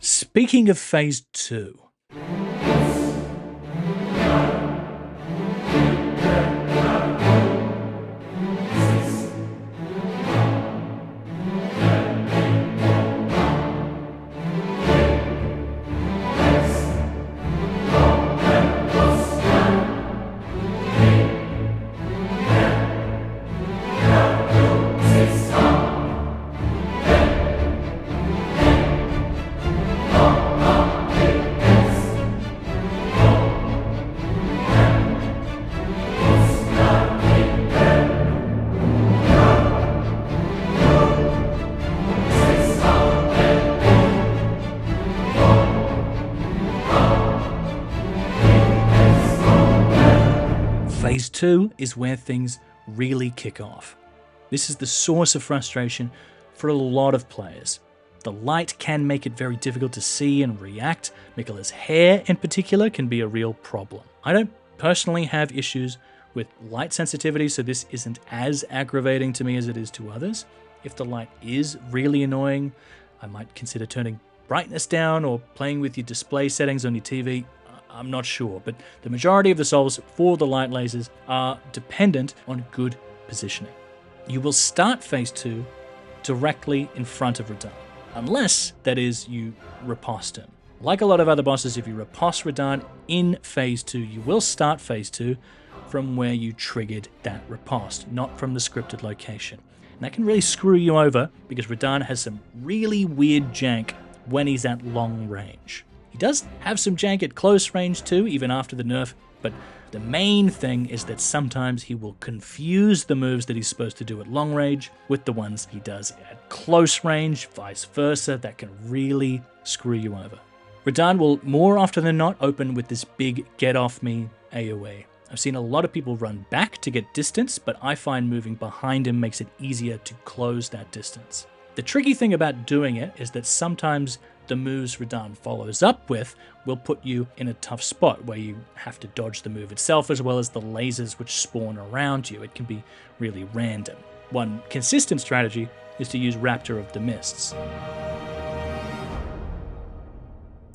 Speaking of Phase 2, Phase 2 is where things really kick off. This is the source of frustration for a lot of players. The light can make it very difficult to see and react. Miquella's hair in particular can be a real problem. I don't personally have issues with light sensitivity, so this isn't as aggravating to me as it is to others. If the light is really annoying, I might consider turning brightness down or playing with your display settings on your TV. I'm not sure, but the majority of the solves for the light lasers are dependent on good positioning. You will start Phase 2 directly in front of Radahn, unless, that is, you riposte him. Like a lot of other bosses, if you riposte Radahn in Phase 2, you will start Phase 2 from where you triggered that riposte, not from the scripted location. And that can really screw you over, because Radahn has some really weird jank when he's at long range. He does have some jank at close range too, even after the nerf, but the main thing is that sometimes he will confuse the moves that he's supposed to do at long range with the ones he does at close range, vice versa. That can really screw you over. Radahn will more often than not open with this big get off me AoE. I've seen a lot of people run back to get distance, but I find moving behind him makes it easier to close that distance. The tricky thing about doing it is that sometimes the moves Radahn follows up with will put you in a tough spot where you have to dodge the move itself as well as the lasers which spawn around you. It can be really random. One consistent strategy is to use Raptor of the Mists.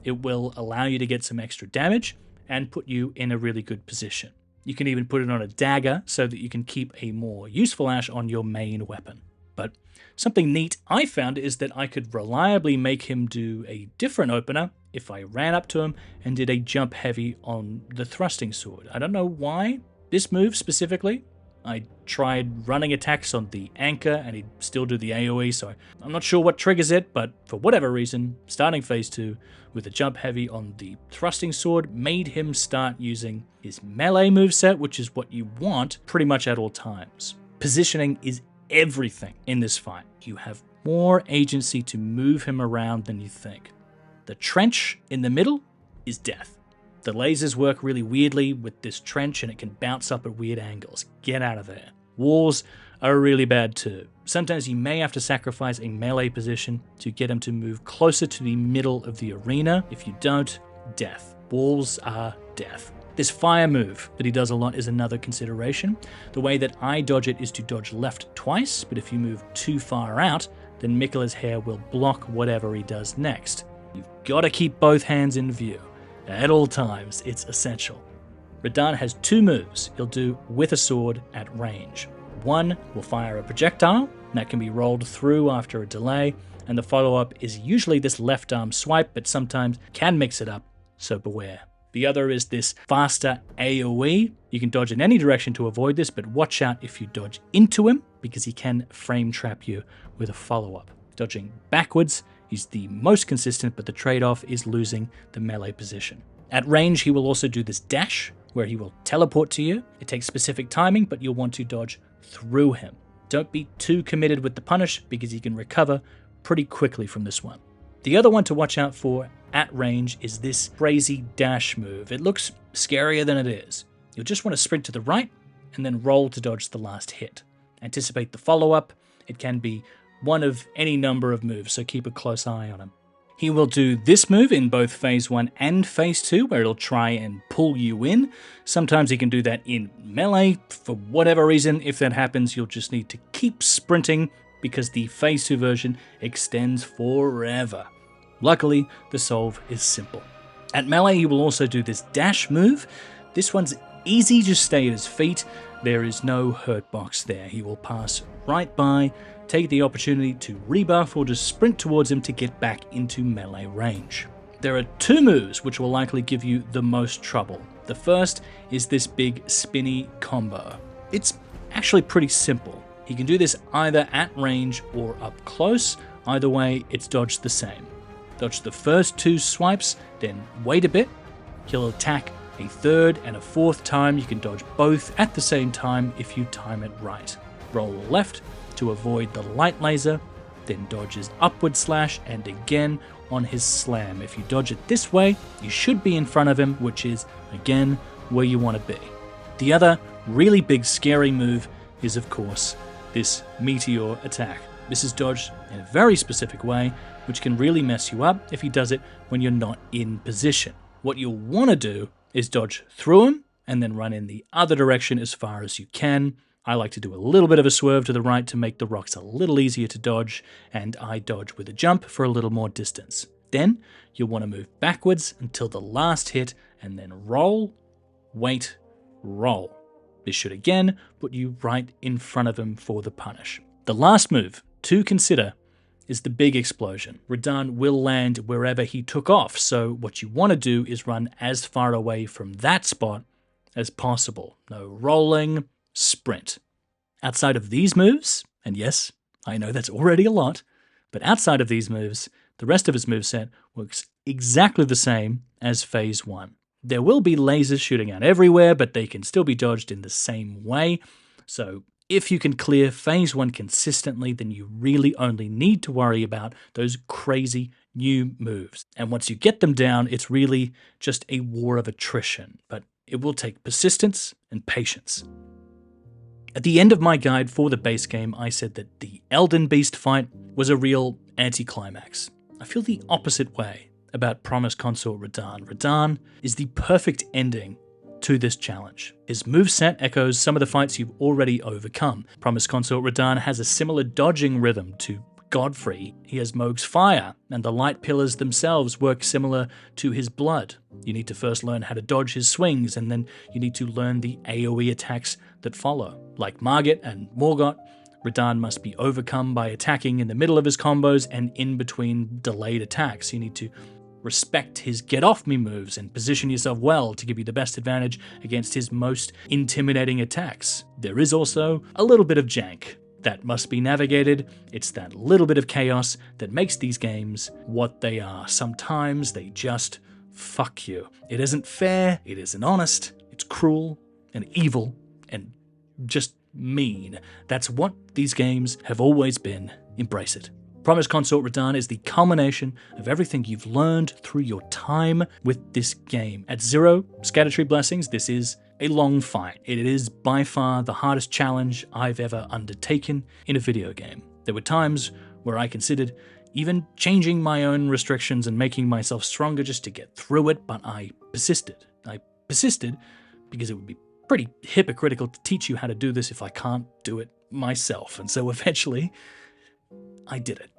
It will allow you to get some extra damage and put you in a really good position. You can even put it on a dagger so that you can keep a more useful Ash on your main weapon. But something neat I found is that I could reliably make him do a different opener if I ran up to him and did a jump heavy on the thrusting sword. I don't know why this move specifically. I tried running attacks on the anchor and he'd still do the AoE, so I'm not sure what triggers it, but for whatever reason, starting phase 2 with a jump heavy on the thrusting sword made him start using his melee moveset, which is what you want pretty much at all times. Positioning is everything in this fight. You have more agency to move him around than you think. The trench in the middle is death. The lasers work really weirdly with this trench and it can bounce up at weird angles. Get out of there. Walls are really bad too. Sometimes you may have to sacrifice a melee position to get him to move closer to the middle of the arena. If you don't, death. Walls are death. This fire move that he does a lot is another consideration. The way that I dodge it is to dodge left twice, but if you move too far out, then Miquella's hair will block whatever he does next. You've got to keep both hands in view. At all times, it's essential. Radahn has 2 moves he'll do with a sword at range. One will fire a projectile, and that can be rolled through after a delay, and the follow-up is usually this left arm swipe, but sometimes can mix it up, so beware. The other is this faster AoE. You can dodge in any direction to avoid this, but watch out if you dodge into him, because he can frame trap you with a follow-up. Dodging backwards is the most consistent, but the trade-off is losing the melee position. At range, he will also do this dash, where he will teleport to you. It takes specific timing, but you'll want to dodge through him. Don't be too committed with the punish, because you can recover pretty quickly from this one. The other one to watch out for at range is this crazy dash move. It looks scarier than it is. You'll just want to sprint to the right, and then roll to dodge the last hit. Anticipate the follow-up. It can be one of any number of moves, so keep a close eye on him. He will do this move in both phase 1 and phase 2, where it'll try and pull you in. Sometimes he can do that in melee. For whatever reason, if that happens, you'll just need to keep sprinting, because the phase 2 version extends forever. Luckily, the solve is simple. At melee, he will also do this dash move. This one's easy, just stay at his feet. There is no hurt box there. He will pass right by, take the opportunity to rebuff, or just sprint towards him to get back into melee range. There are 2 moves which will likely give you the most trouble. The first is this big spinny combo. It's actually pretty simple. He can do this either at range or up close. Either way, it's dodged the same. Dodge the first 2 swipes, then wait a bit. He'll attack a third and a fourth time. You can dodge both at the same time if you time it right. Roll left to avoid the light laser, then dodge his upward slash, and again on his slam. If you dodge it this way, you should be in front of him, which is, again, where you want to be. The other really big scary move is, of course, this Metyr attack. This is dodged in a very specific way, which can really mess you up if he does it when you're not in position. What you'll want to do is dodge through him, and then run in the other direction as far as you can. I like to do a little bit of a swerve to the right to make the rocks a little easier to dodge, and I dodge with a jump for a little more distance. Then you'll want to move backwards until the last hit, and then roll, wait, roll. This should again put you right in front of him for the punish. The last move to consider is the big explosion. Radahn will land wherever he took off, so what you want to do is run as far away from that spot as possible. No rolling, sprint. Outside of these moves, and yes, I know that's already a lot, but outside of these moves, the rest of his moveset works exactly the same as phase 1. There will be lasers shooting out everywhere, but they can still be dodged in the same way, so if you can clear phase 1 consistently, then you really only need to worry about those crazy new moves. And once you get them down, it's really just a war of attrition. But It will take persistence and patience. At the end of my guide for the base game, I said that the Elden Beast fight was a real anticlimax. I feel the opposite way about Promised Consort Radahn. Radahn is the perfect ending to this challenge. His moveset echoes some of the fights you've already overcome. Promised Consort Radahn has a similar dodging rhythm to Godfrey. He has Mohg's fire, and the light pillars themselves work similar to his blood. You need to first learn how to dodge his swings, and then you need to learn the AoE attacks that follow. Like Margit and Morgott, Radahn must be overcome by attacking in the middle of his combos and in between delayed attacks. You need to respect his get-off-me moves and position yourself well to give you the best advantage against his most intimidating attacks. There is also a little bit of jank that must be navigated. It's that little bit of chaos that makes these games what they are. Sometimes they just fuck you. It isn't fair, it isn't honest, it's cruel and evil and just mean. That's what these games have always been. Embrace it. Promised Consort Radahn is the culmination of everything you've learned through your time with this game. At 0 Scadutree Blessings, this is a long fight. It is by far the hardest challenge I've ever undertaken in a video game. There were times where I considered even changing my own restrictions and making myself stronger just to get through it, but I persisted. I persisted because it would be pretty hypocritical to teach you how to do this if I can't do it myself. And so eventually, I did it.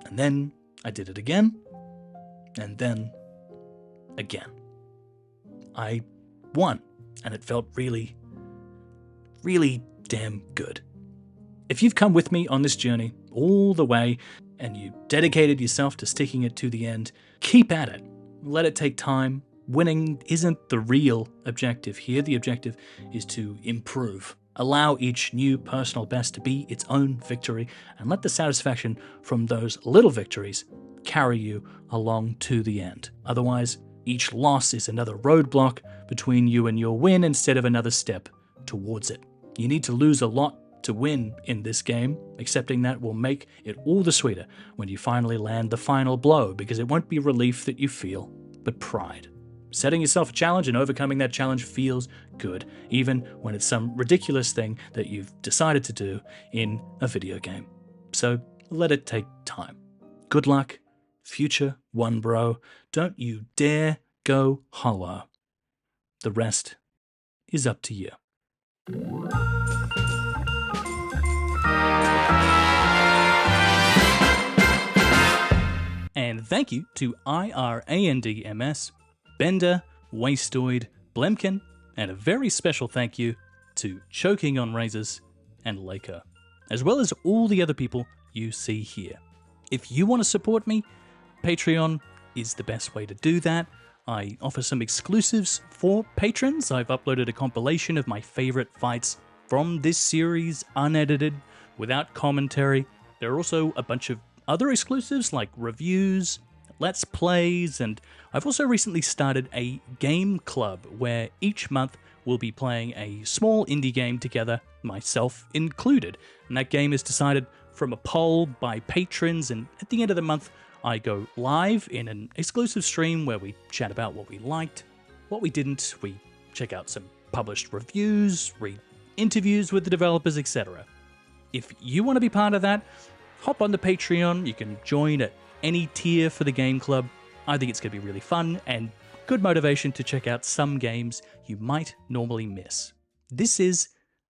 And then I did it again, and then again. I won, and it felt really, really damn good. If you've come with me on this journey all the way, and you dedicated yourself to sticking it to the end, keep at it. Let it take time. Winning isn't the real objective here. The objective is to improve. Allow each new personal best to be its own victory, and let the satisfaction from those little victories carry you along to the end. Otherwise, each loss is another roadblock between you and your win instead of another step towards it. You need to lose a lot to win in this game. Accepting that will make it all the sweeter when you finally land the final blow, because it won't be relief that you feel, but pride. Setting yourself a challenge and overcoming that challenge feels good, even when it's some ridiculous thing that you've decided to do in a video game. So let it take time. Good luck, future onebro. Don't you dare go hollow. The rest is up to you. And thank you to IRANDMS, Bender, Wastoid, Blemkin, and a very special thank you to Choking on Razors and Laker, as well as all the other people you see here. If you want to support me, Patreon is the best way to do that. I offer some exclusives for patrons. I've uploaded a compilation of my favorite fights from this series, unedited, without commentary. There are also a bunch of other exclusives like reviews, Let's Plays, and I've also recently started a game club where each month we'll be playing a small indie game together, myself included. And that game is decided from a poll by patrons, and at the end of the month I go live in an exclusive stream where we chat about what we liked, what we didn't, we check out some published reviews, read interviews with the developers, etc. If you want to be part of that, hop on the Patreon. You can join at any tier for the game club. I think it's going to be really fun and good motivation to check out some games you might normally miss. This is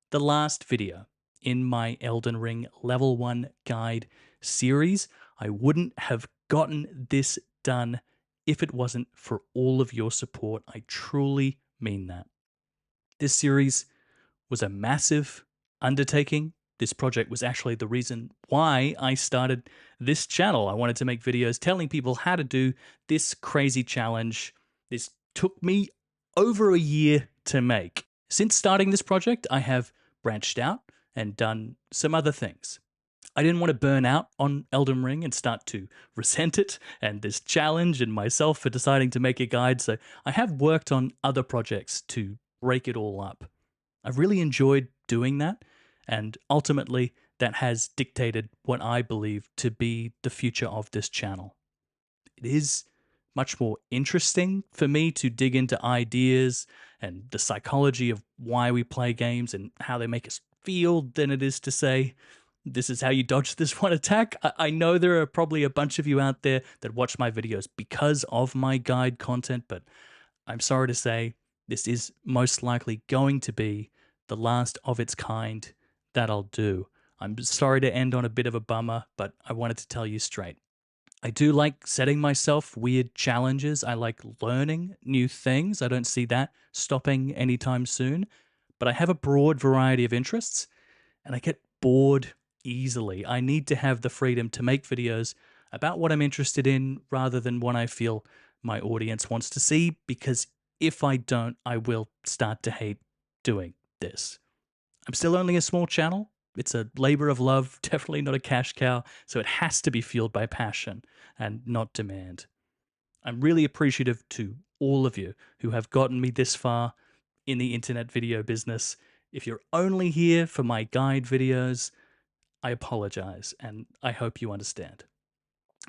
the last video in my Elden Ring Level 1 Guide series. I wouldn't have gotten this done if it wasn't for all of your support. I truly mean that. This series was a massive undertaking. This project was actually the reason why I started this channel. I wanted to make videos telling people how to do this crazy challenge. This took me over a year to make. Since starting this project, I have branched out and done some other things. I didn't want to burn out on Elden Ring and start to resent it and this challenge and myself for deciding to make a guide, so I have worked on other projects to break it all up. I've really enjoyed doing that, and ultimately that has dictated what I believe to be the future of this channel. It is much more interesting for me to dig into ideas and the psychology of why we play games and how they make us feel than it is to say, this is how you dodge this one attack. I know there are probably a bunch of you out there that watch my videos because of my guide content, but I'm sorry to say this is most likely going to be the last of its kind that I'll do. I'm sorry to end on a bit of a bummer, but I wanted to tell you straight. I do like setting myself weird challenges. I like learning new things. I don't see that stopping anytime soon. But I have a broad variety of interests, and I get bored easily. I need to have the freedom to make videos about what I'm interested in rather than what I feel my audience wants to see, because if I don't, I will start to hate doing this. I'm still only a small channel. It's a labor of love, definitely not a cash cow, so it has to be fueled by passion and not demand. I'm really appreciative to all of you who have gotten me this far in the internet video business. If you're only here for my guide videos, I apologize, and I hope you understand.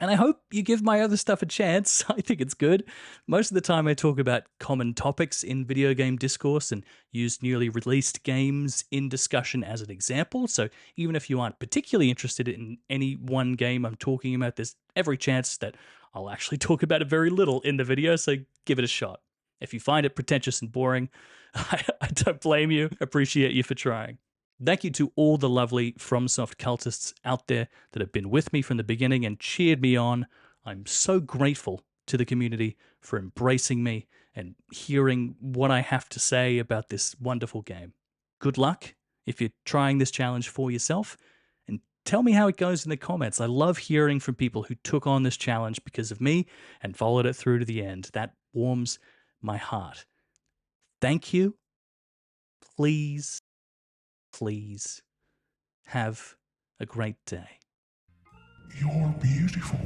And I hope you give my other stuff a chance. I think it's good. Most of the time I talk about common topics in video game discourse and use newly released games in discussion as an example. So even if you aren't particularly interested in any one game I'm talking about, there's every chance that I'll actually talk about it very little in the video, so give it a shot. If you find it pretentious and boring, I don't blame you. Appreciate you for trying. Thank you to all the lovely FromSoft cultists out there that have been with me from the beginning and cheered me on. I'm so grateful to the community for embracing me and hearing what I have to say about this wonderful game. Good luck if you're trying this challenge for yourself, and tell me how it goes in the comments. I love hearing from people who took on this challenge because of me and followed it through to the end. That warms my heart. Thank you. Please have a great day. You're beautiful.